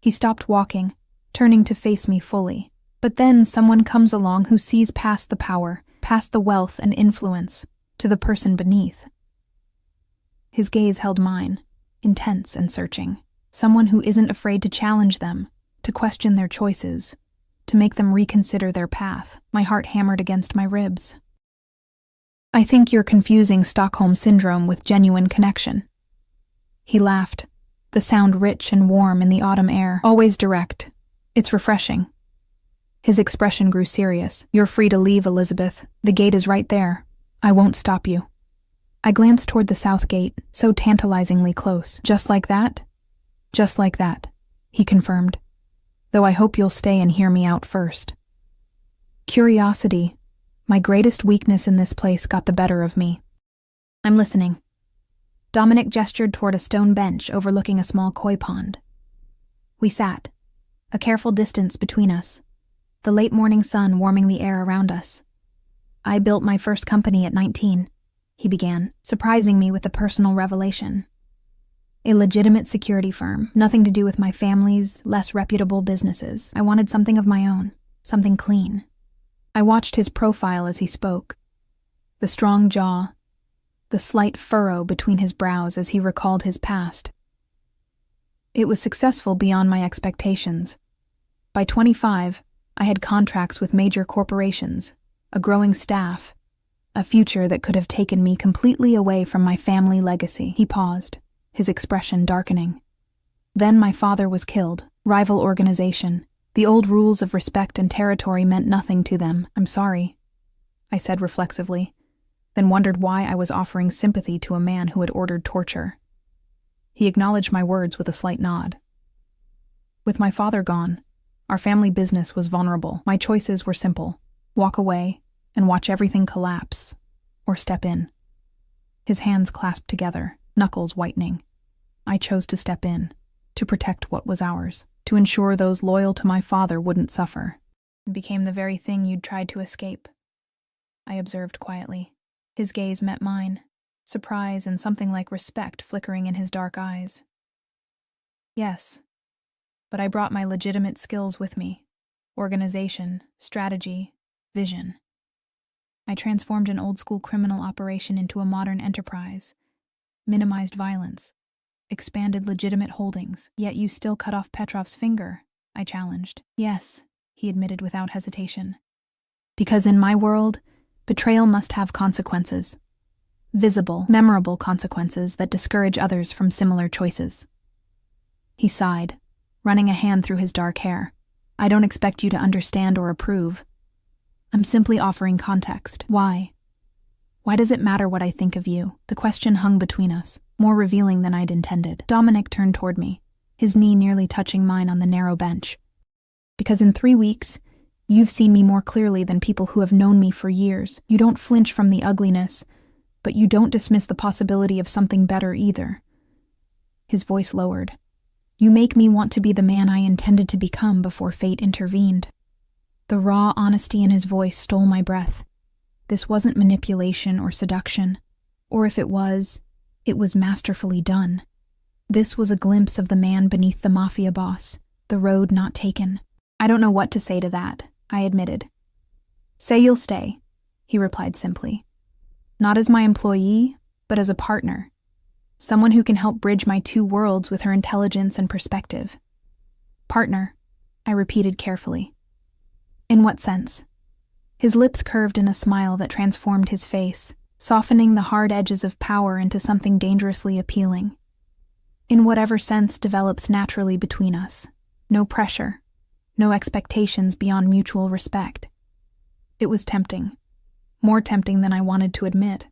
He stopped walking, turning to face me fully. But then someone comes along who sees past the power, past the wealth and influence, to the person beneath. His gaze held mine, intense and searching. Someone who isn't afraid to challenge them, to question their choices, to make them reconsider their path. My heart hammered against my ribs. "I think you're confusing Stockholm Syndrome with genuine connection." He laughed, the sound rich and warm in the autumn air, always direct. "It's refreshing." His expression grew serious. "You're free to leave, Elizabeth. The gate is right there. I won't stop you." I glanced toward the south gate, so tantalizingly close. "Just like that?" "Just like that," he confirmed. "Though I hope you'll stay and hear me out first." Curiosity, my greatest weakness in this place, got the better of me. "I'm listening." Dominic gestured toward a stone bench overlooking a small koi pond. We sat, a careful distance between us, the late morning sun warming the air around us. "I built my first company at 19, he began, surprising me with a personal revelation. A legitimate security firm, nothing to do with my family's less reputable businesses. I wanted something of my own, something clean. I watched his profile as he spoke. The strong jaw, the slight furrow between his brows as he recalled his past. It was successful beyond my expectations. By 25, I had contracts with major corporations, a growing staff, a future that could have taken me completely away from my family legacy. He paused, his expression darkening. Then my father was killed. Rival organization. The old rules of respect and territory meant nothing to them. "I'm sorry," I said reflexively, then wondered why I was offering sympathy to a man who had ordered torture. He acknowledged my words with a slight nod. With my father gone, our family business was vulnerable. My choices were simple: walk away and watch everything collapse, or step in. His hands clasped together, knuckles whitening. I chose to step in, to protect what was ours, to ensure those loyal to my father wouldn't suffer. It became the very thing you'd tried to escape, I observed quietly. His gaze met mine, surprise and something like respect flickering in his dark eyes. "Yes, but I brought my legitimate skills with me: organization, strategy, vision. I transformed an old-school criminal operation into a modern enterprise, minimized violence, expanded legitimate holdings, yet you still cut off Petrov's finger, I challenged. Yes, he admitted without hesitation. Because in my world, betrayal must have consequences. Visible, memorable consequences that discourage others from similar choices. He sighed, running a hand through his dark hair. I don't expect you to understand or approve. I'm simply offering context. Why? Why does it matter what I think of you? The question hung between us, more revealing than I'd intended. Dominic turned toward me, his knee nearly touching mine on the narrow bench. Because in 3 weeks, you've seen me more clearly than people who have known me for years. You don't flinch from the ugliness, but you don't dismiss the possibility of something better either. His voice lowered. You make me want to be the man I intended to become before fate intervened. The raw honesty in his voice stole my breath. This wasn't manipulation or seduction, or if it was masterfully done. This was a glimpse of the man beneath the Mafia boss, the road not taken. I don't know what to say to that, I admitted. Say you'll stay, he replied simply. Not as my employee, but as a partner. Someone who can help bridge my two worlds with her intelligence and perspective. Partner, I repeated carefully. In what sense? His lips curved in a smile that transformed his face, softening the hard edges of power into something dangerously appealing. In whatever sense develops naturally between us. No pressure, no expectations beyond mutual respect. It was tempting, more tempting than I wanted to admit.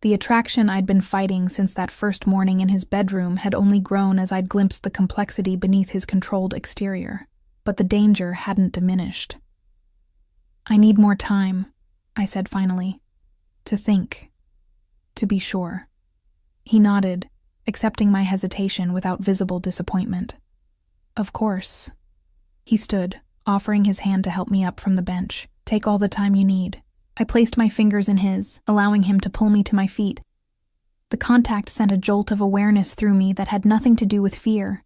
The attraction I'd been fighting since that first morning in his bedroom had only grown as I'd glimpsed the complexity beneath his controlled exterior, but the danger hadn't diminished. I need more time, I said finally, to think, to be sure. He nodded, accepting my hesitation without visible disappointment. Of course. He stood, offering his hand to help me up from the bench. Take all the time you need. I placed my fingers in his, allowing him to pull me to my feet. The contact sent a jolt of awareness through me that had nothing to do with fear,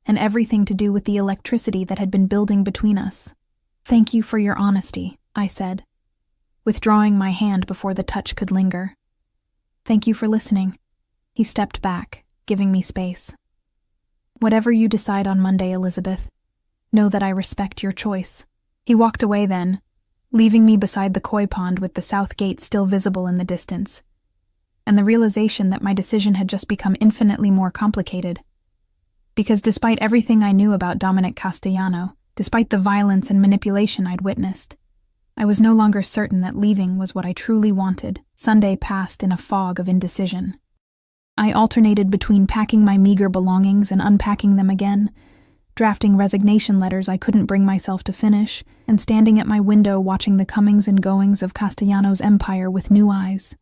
and everything to do with the electricity that had been building between us. Thank you for your honesty, I said, withdrawing my hand before the touch could linger. Thank you for listening. He stepped back, giving me space. Whatever you decide on Monday, Elizabeth, know that I respect your choice. He walked away then, leaving me beside the koi pond with the south gate still visible in the distance, and the realization that my decision had just become infinitely more complicated. Because despite everything I knew about Dominic Castellano, despite the violence and manipulation I'd witnessed, I was no longer certain that leaving was what I truly wanted. Sunday passed in a fog of indecision. I alternated between packing my meager belongings and unpacking them again, drafting resignation letters I couldn't bring myself to finish, and standing at my window watching the comings and goings of Castellano's empire with new eyes.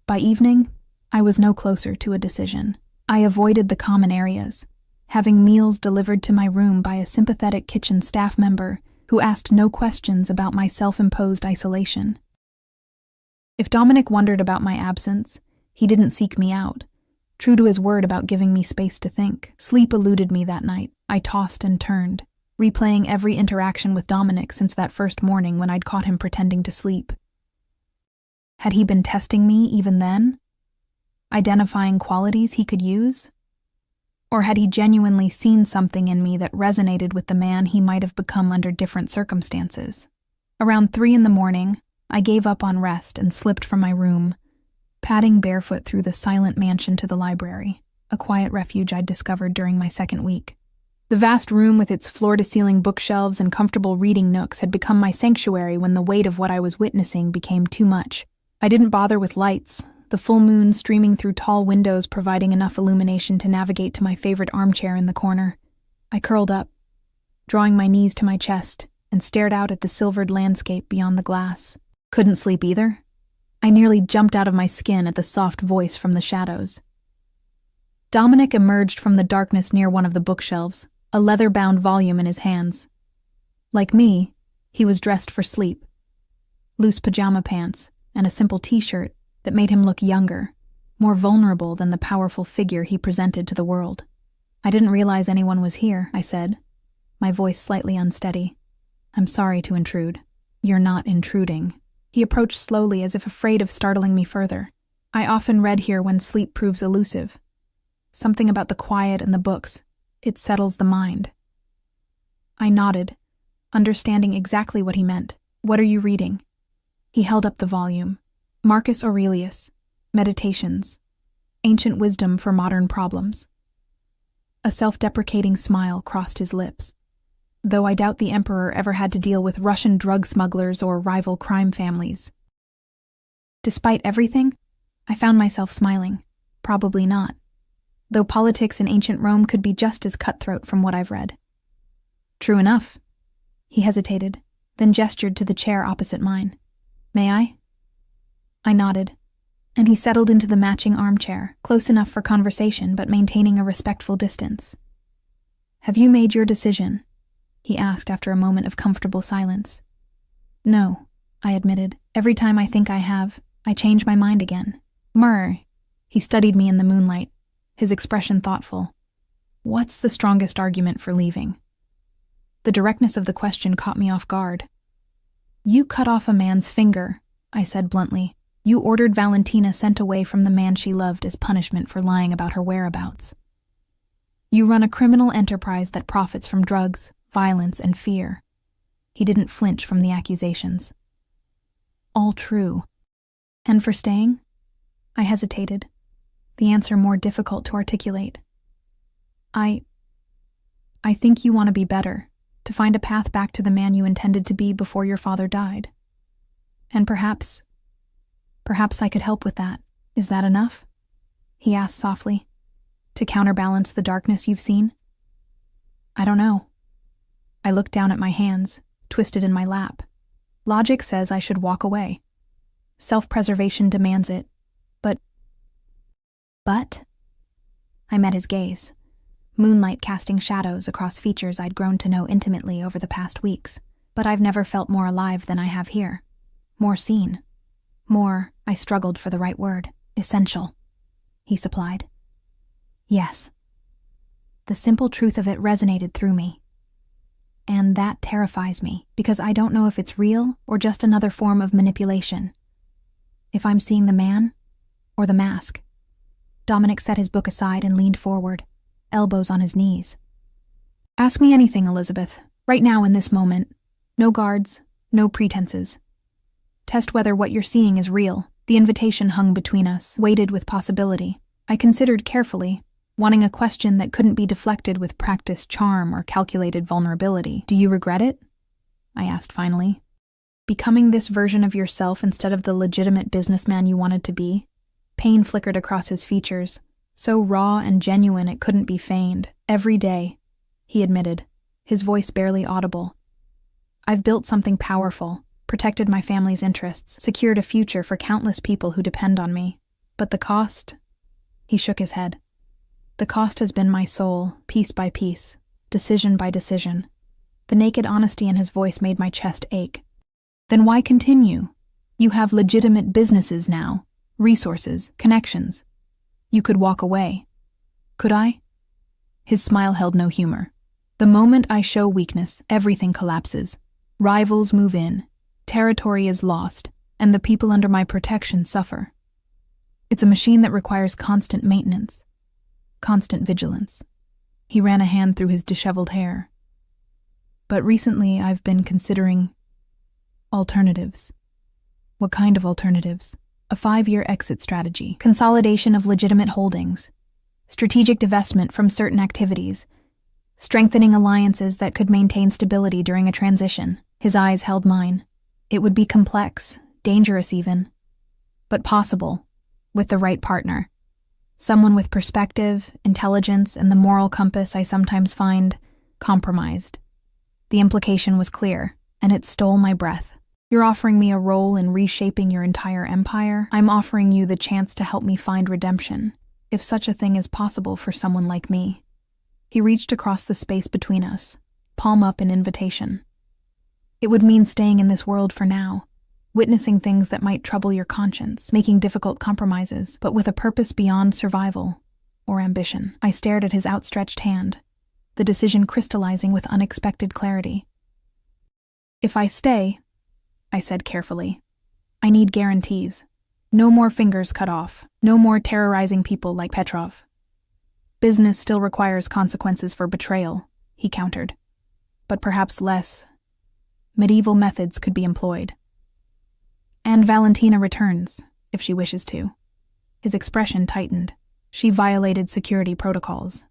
By evening, I was no closer to a decision. I avoided the common areas, having meals delivered to my room by a sympathetic kitchen staff member who asked no questions about my self-imposed isolation. If Dominic wondered about my absence, he didn't seek me out, true to his word about giving me space to think. Sleep eluded me that night. I tossed and turned, replaying every interaction with Dominic since that first morning when I'd caught him pretending to sleep. Had he been testing me even then? Identifying qualities he could use? Or had he genuinely seen something in me that resonated with the man he might have become under different circumstances? Around 3 a.m, I gave up on rest and slipped from my room, padding barefoot through the silent mansion to the library, a quiet refuge I'd discovered during my second week. The vast room with its floor-to-ceiling bookshelves and comfortable reading nooks had become my sanctuary when the weight of what I was witnessing became too much. I didn't bother with lights, the full moon streaming through tall windows providing enough illumination to navigate to my favorite armchair in the corner. I curled up, drawing my knees to my chest, and stared out at the silvered landscape beyond the glass. Couldn't sleep either. I nearly jumped out of my skin at the soft voice from the shadows. Dominic emerged from the darkness near one of the bookshelves, a leather-bound volume in his hands. Like me, he was dressed for sleep. Loose pajama pants and a simple t-shirt that made him look younger, more vulnerable than the powerful figure he presented to the world. I didn't realize anyone was here, I said, my voice slightly unsteady. I'm sorry to intrude. You're not intruding, He approached slowly as if afraid of startling me further. I often read here when sleep proves elusive. Something about the quiet and the books. It settles the mind. I nodded, understanding exactly what he meant. What are you reading? He held up the volume. Marcus Aurelius, Meditations, Ancient Wisdom for Modern Problems. A self-deprecating smile crossed his lips. Though I doubt the emperor ever had to deal with Russian drug smugglers or rival crime families. Despite everything, I found myself smiling. Probably not. Though politics in ancient Rome could be just as cutthroat from what I've read. True enough. He hesitated, then gestured to the chair opposite mine. May I? I nodded, and he settled into the matching armchair, close enough for conversation but maintaining a respectful distance. Have you made your decision? He asked after a moment of comfortable silence. No, I admitted. Every time I think I have, I change my mind again. He studied me in the moonlight, his expression thoughtful. What's the strongest argument for leaving? The directness of the question caught me off guard. You cut off a man's finger, I said bluntly. You ordered Valentina sent away from the man she loved as punishment for lying about her whereabouts. You run a criminal enterprise that profits from drugs, violence, and fear. He didn't flinch from the accusations. All true. And for staying? I hesitated, the answer more difficult to articulate. I think you want to be better, to find a path back to the man you intended to be before your father died. And perhaps I could help with that. Is that enough? He asked softly. To counterbalance the darkness you've seen? I don't know. I looked down at my hands, twisted in my lap. Logic says I should walk away. Self-preservation demands it. But? I met his gaze, moonlight casting shadows across features I'd grown to know intimately over the past weeks, but I've never felt more alive than I have here. More seen. More, I struggled for the right word, essential. He supplied. Yes. The simple truth of it resonated through me. And that terrifies me, because I don't know if it's real or just another form of manipulation. If I'm seeing the man, or the mask. Dominic set his book aside and leaned forward, elbows on his knees. Ask me anything, Elizabeth, right now in this moment. No guards, no pretenses. Test whether what you're seeing is real. The invitation hung between us, weighted with possibility. I considered carefully, wanting a question that couldn't be deflected with practiced charm or calculated vulnerability. Do you regret it? I asked finally. Becoming this version of yourself instead of the legitimate businessman you wanted to be? Pain flickered across his features, so raw and genuine it couldn't be feigned. Every day, he admitted, his voice barely audible. I've built something powerful, protected my family's interests, secured a future for countless people who depend on me. But the cost? He shook his head. The cost has been my soul, piece by piece, decision by decision. The naked honesty in his voice made my chest ache. Then why continue? You have legitimate businesses now. Resources, connections. You could walk away. Could I? His smile held no humor. The moment I show weakness, everything collapses. Rivals move in, territory is lost, and the people under my protection suffer. It's a machine that requires constant maintenance, constant vigilance. He ran a hand through his disheveled hair. But recently I've been considering alternatives. What kind of alternatives? A 5-year exit strategy, consolidation of legitimate holdings, strategic divestment from certain activities, strengthening alliances that could maintain stability during a transition. His eyes held mine. It would be complex, dangerous even, but possible, with the right partner. Someone with perspective, intelligence, and the moral compass I sometimes find compromised. The implication was clear, and it stole my breath. You're offering me a role in reshaping your entire empire. I'm offering you the chance to help me find redemption, if such a thing is possible for someone like me. He reached across the space between us, palm up in invitation. It would mean staying in this world for now, witnessing things that might trouble your conscience, making difficult compromises, but with a purpose beyond survival or ambition. I stared at his outstretched hand, the decision crystallizing with unexpected clarity. If I stay, I said carefully, I need guarantees. No more fingers cut off. No more terrorizing people like Petrov. Business still requires consequences for betrayal, he countered. But perhaps less. Medieval methods could be employed. And Valentina returns, if she wishes to. His expression tightened. She violated security protocols.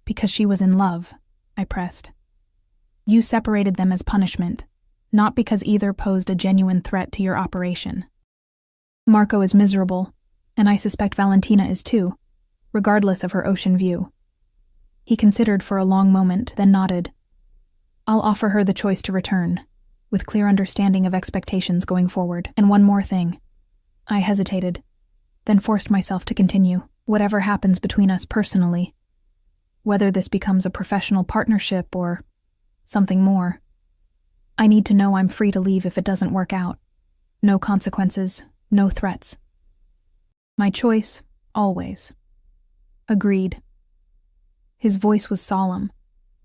Because she was in love, I pressed. You separated them as punishment, not because either posed a genuine threat to your operation. Marco is miserable, and I suspect Valentina is too, regardless of her ocean view. He considered for a long moment, then nodded. I'll offer her the choice to return, with clear understanding of expectations going forward. And one more thing. I hesitated, then forced myself to continue. Whatever happens between us personally, whether this becomes a professional partnership or something more, I need to know I'm free to leave if it doesn't work out. No consequences, no threats. My choice, always. Agreed. His voice was solemn,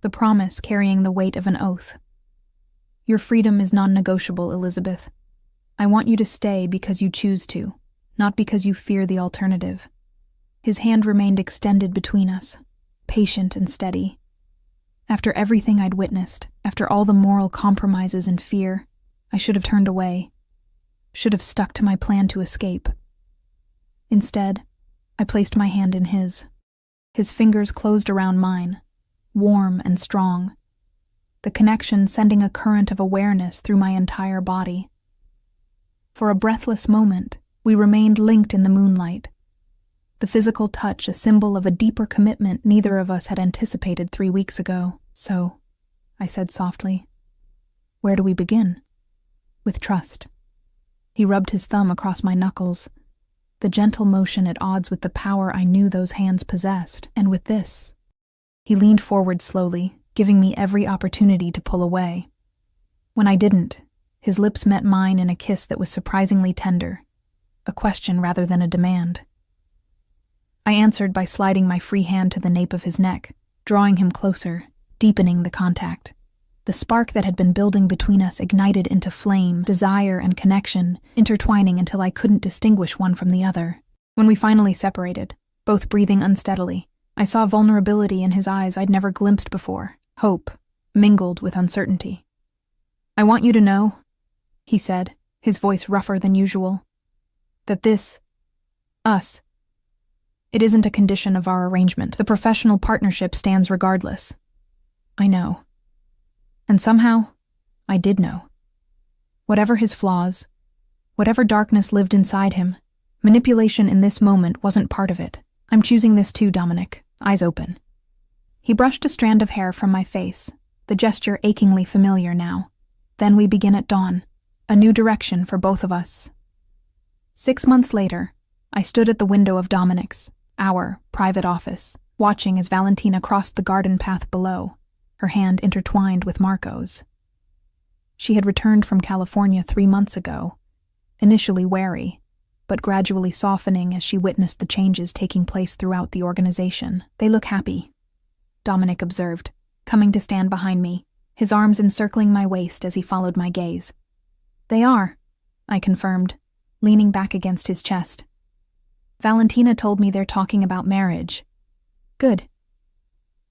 the promise carrying the weight of an oath. Your freedom is non-negotiable, Elizabeth. I want you to stay because you choose to, not because you fear the alternative. His hand remained extended between us, patient and steady. After everything I'd witnessed, after all the moral compromises and fear, I should have turned away, should have stuck to my plan to escape. Instead, I placed my hand in his. His fingers closed around mine, warm and strong, the connection sending a current of awareness through my entire body. For a breathless moment, we remained linked in the moonlight, the physical touch a symbol of a deeper commitment neither of us had anticipated 3 weeks ago. So, I said softly, where do we begin? With trust. He rubbed his thumb across my knuckles, the gentle motion at odds with the power I knew those hands possessed, and with this. He leaned forward slowly, giving me every opportunity to pull away. When I didn't, his lips met mine in a kiss that was surprisingly tender, a question rather than a demand. I answered by sliding my free hand to the nape of his neck, drawing him closer, deepening the contact. The spark that had been building between us ignited into flame, desire, and connection, intertwining until I couldn't distinguish one from the other. When we finally separated, both breathing unsteadily, I saw vulnerability in his eyes I'd never glimpsed before, hope, mingled with uncertainty. I want you to know, he said, his voice rougher than usual, that this, us, it isn't a condition of our arrangement. The professional partnership stands regardless. I know. And somehow, I did know. Whatever his flaws, whatever darkness lived inside him, manipulation in this moment wasn't part of it. I'm choosing this too, Dominic, eyes open. He brushed a strand of hair from my face, the gesture achingly familiar now. Then we begin at dawn, a new direction for both of us. 6 months later, I stood at the window of Dominic's, our private office, watching as Valentina crossed the garden path below, her hand intertwined with Marco's. She had returned from California 3 months ago, initially wary, but gradually softening as she witnessed the changes taking place throughout the organization. They look happy, Dominic observed, coming to stand behind me, his arms encircling my waist as he followed my gaze. They are, I confirmed, leaning back against his chest. Valentina told me they're talking about marriage. Good.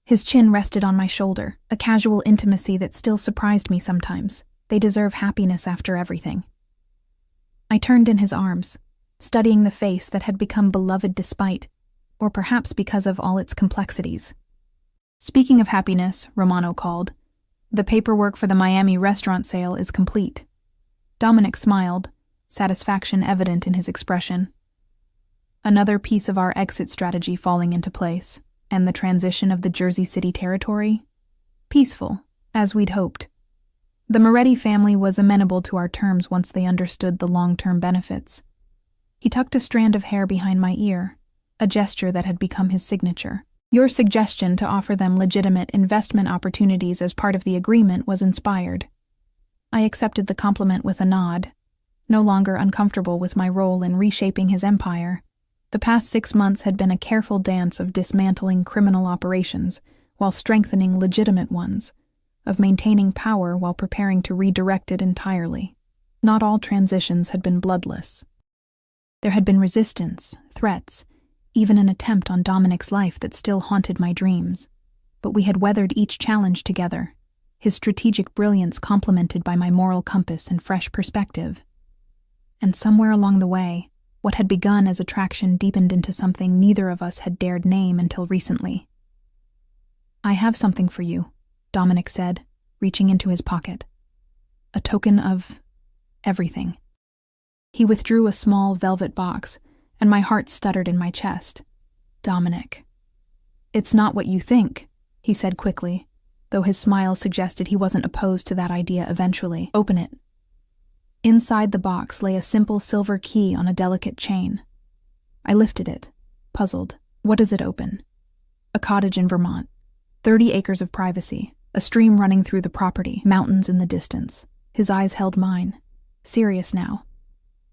His chin rested on my shoulder, a casual intimacy that still surprised me sometimes. They deserve happiness after everything. I turned in his arms, studying the face that had become beloved despite, or perhaps because of all its complexities. Speaking of happiness, Romano called, the paperwork for the Miami restaurant sale is complete. Dominic smiled, satisfaction evident in his expression. Another piece of our exit strategy falling into place, and the transition of the Jersey City territory? Peaceful, as we'd hoped. The Moretti family was amenable to our terms once they understood the long-term benefits. He tucked a strand of hair behind my ear, a gesture that had become his signature. Your suggestion to offer them legitimate investment opportunities as part of the agreement was inspired. I accepted the compliment with a nod, no longer uncomfortable with my role in reshaping his empire. The past 6 months had been a careful dance of dismantling criminal operations while strengthening legitimate ones, of maintaining power while preparing to redirect it entirely. Not all transitions had been bloodless. There had been resistance, threats, even an attempt on Dominic's life that still haunted my dreams. But we had weathered each challenge together, his strategic brilliance complemented by my moral compass and fresh perspective. And somewhere along the way, what had begun as attraction deepened into something neither of us had dared name until recently. "I have something for you," Dominic said, reaching into his pocket. "A token of everything." He withdrew a small velvet box, and my heart stuttered in my chest. "Dominic." "It's not what you think," he said quickly, though his smile suggested he wasn't opposed to that idea eventually. "Open it." Inside the box lay a simple silver key on a delicate chain. I lifted it, puzzled. "What does it open?" "A cottage in Vermont. 30 acres of privacy, a stream running through the property, mountains in the distance." His eyes held mine. "Serious now.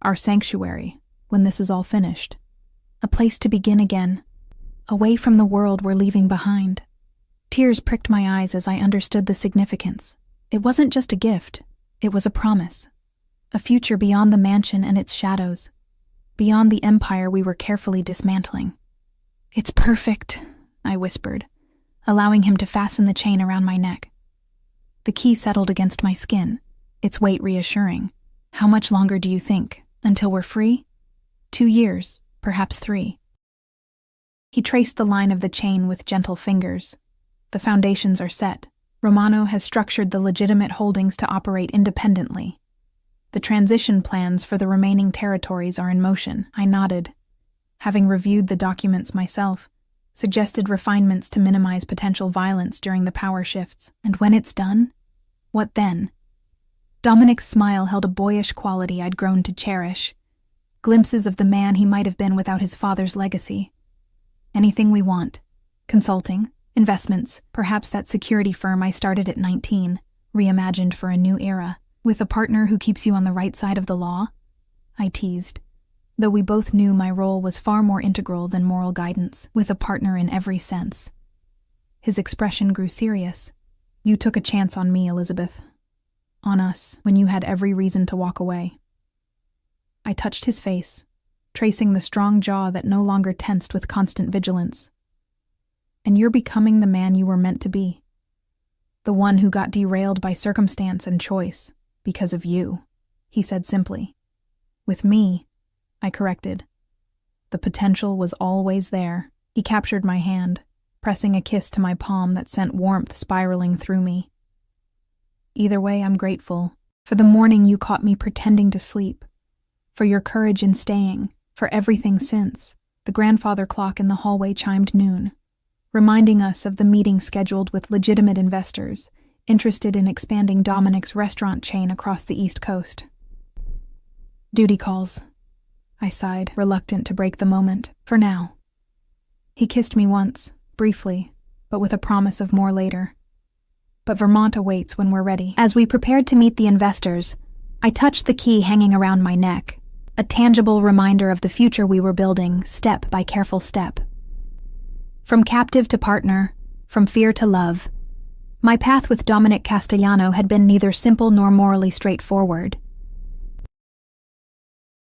Our sanctuary, when this is all finished. A place to begin again, away from the world we're leaving behind." Tears pricked my eyes as I understood the significance. It wasn't just a gift, it was a promise. A future beyond the mansion and its shadows, beyond the empire we were carefully dismantling. "It's perfect," I whispered, allowing him to fasten the chain around my neck. The key settled against my skin, its weight reassuring. "How much longer do you think? Until we're free?" 2 years, perhaps 3. He traced the line of the chain with gentle fingers. "The foundations are set. Romano has structured the legitimate holdings to operate independently. The transition plans for the remaining territories are in motion." I nodded. Having reviewed the documents myself, suggested refinements to minimize potential violence during the power shifts. "And when it's done? What then?" Dominic's smile held a boyish quality I'd grown to cherish. Glimpses of the man he might have been without his father's legacy. "Anything we want. Consulting, investments, perhaps that security firm I started at 19, reimagined for a new era. With a partner who keeps you on the right side of the law?" I teased, though we both knew my role was far more integral than moral guidance. "With a partner in every sense." His expression grew serious. "You took a chance on me, Elizabeth. On us, when you had every reason to walk away." I touched his face, tracing the strong jaw that no longer tensed with constant vigilance. "And you're becoming the man you were meant to be. The one who got derailed by circumstance and choice. Because of you," he said simply. "With me," I corrected. "The potential was always there." He captured my hand, pressing a kiss to my palm that sent warmth spiraling through me. "Either way, I'm grateful. For the morning you caught me pretending to sleep. For your courage in staying. For everything since." The grandfather clock in the hallway chimed noon, reminding us of the meeting scheduled with legitimate investors interested in expanding Dominic's restaurant chain across the East Coast. "Duty calls," I sighed, reluctant to break the moment. "For now." He kissed me once, briefly, but with a promise of more later. "But Vermont awaits when we're ready." As we prepared to meet the investors, I touched the key hanging around my neck, a tangible reminder of the future we were building, step by careful step. From captive to partner, from fear to love, my path with Dominic Castellano had been neither simple nor morally straightforward.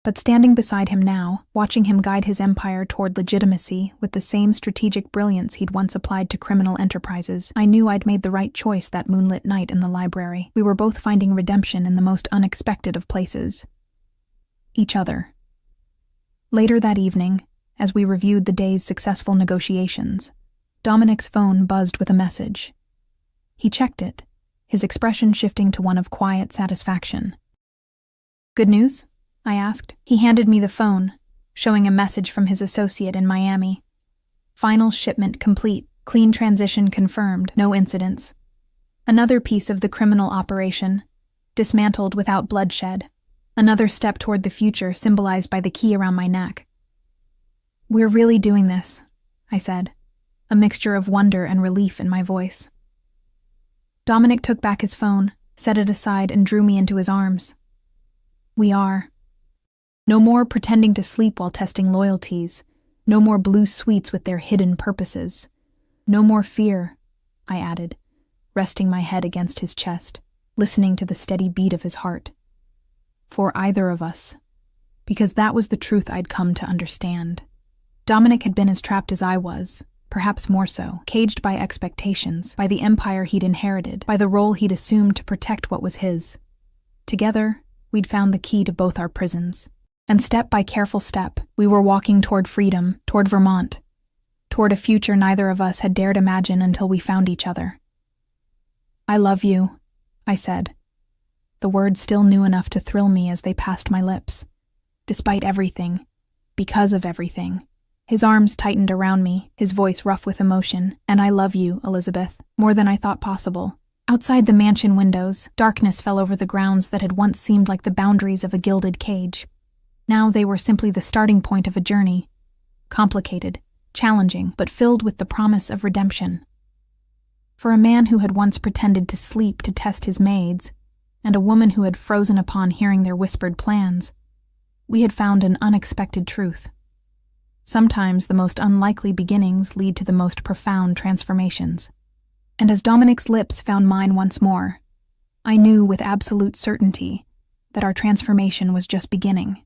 But standing beside him now, watching him guide his empire toward legitimacy with the same strategic brilliance he'd once applied to criminal enterprises, I knew I'd made the right choice that moonlit night in the library. We were both finding redemption in the most unexpected of places. Each other. Later that evening, as we reviewed the day's successful negotiations, Dominic's phone buzzed with a message. He checked it, his expression shifting to one of quiet satisfaction. "Good news?" I asked. He handed me the phone, showing a message from his associate in Miami. "Final shipment complete. Clean transition confirmed. No incidents." Another piece of the criminal operation, dismantled without bloodshed. Another step toward the future symbolized by the key around my neck. "We're really doing this," I said, a mixture of wonder and relief in my voice. Dominic took back his phone, set it aside, and drew me into his arms. "We are. No more pretending to sleep while testing loyalties. No more blue suites with their hidden purposes. No more fear," I added, resting my head against his chest, listening to the steady beat of his heart. for either of us, because that was the truth I'd come to understand. Dominic had been as trapped as I was, perhaps more so, caged by expectations, by the empire he'd inherited, by the role he'd assumed to protect what was his. Together, we'd found the key to both our prisons. And step by careful step, we were walking toward freedom, toward Vermont, toward a future neither of us had dared imagine until we found each other. "I love you," I said, the words still new enough to thrill me as they passed my lips. Despite everything, because of everything. His arms tightened around me, his voice rough with emotion. "And I love you, Elizabeth, more than I thought possible." Outside the mansion windows, darkness fell over the grounds that had once seemed like the boundaries of a gilded cage. Now they were simply the starting point of a journey. Complicated, challenging, but filled with the promise of redemption. For a man who had once pretended to sleep to test his maids, and a woman who had frozen upon hearing their whispered plans, we had found an unexpected truth. Sometimes the most unlikely beginnings lead to the most profound transformations. And as Dominic's lips found mine once more, I knew with absolute certainty that our transformation was just beginning.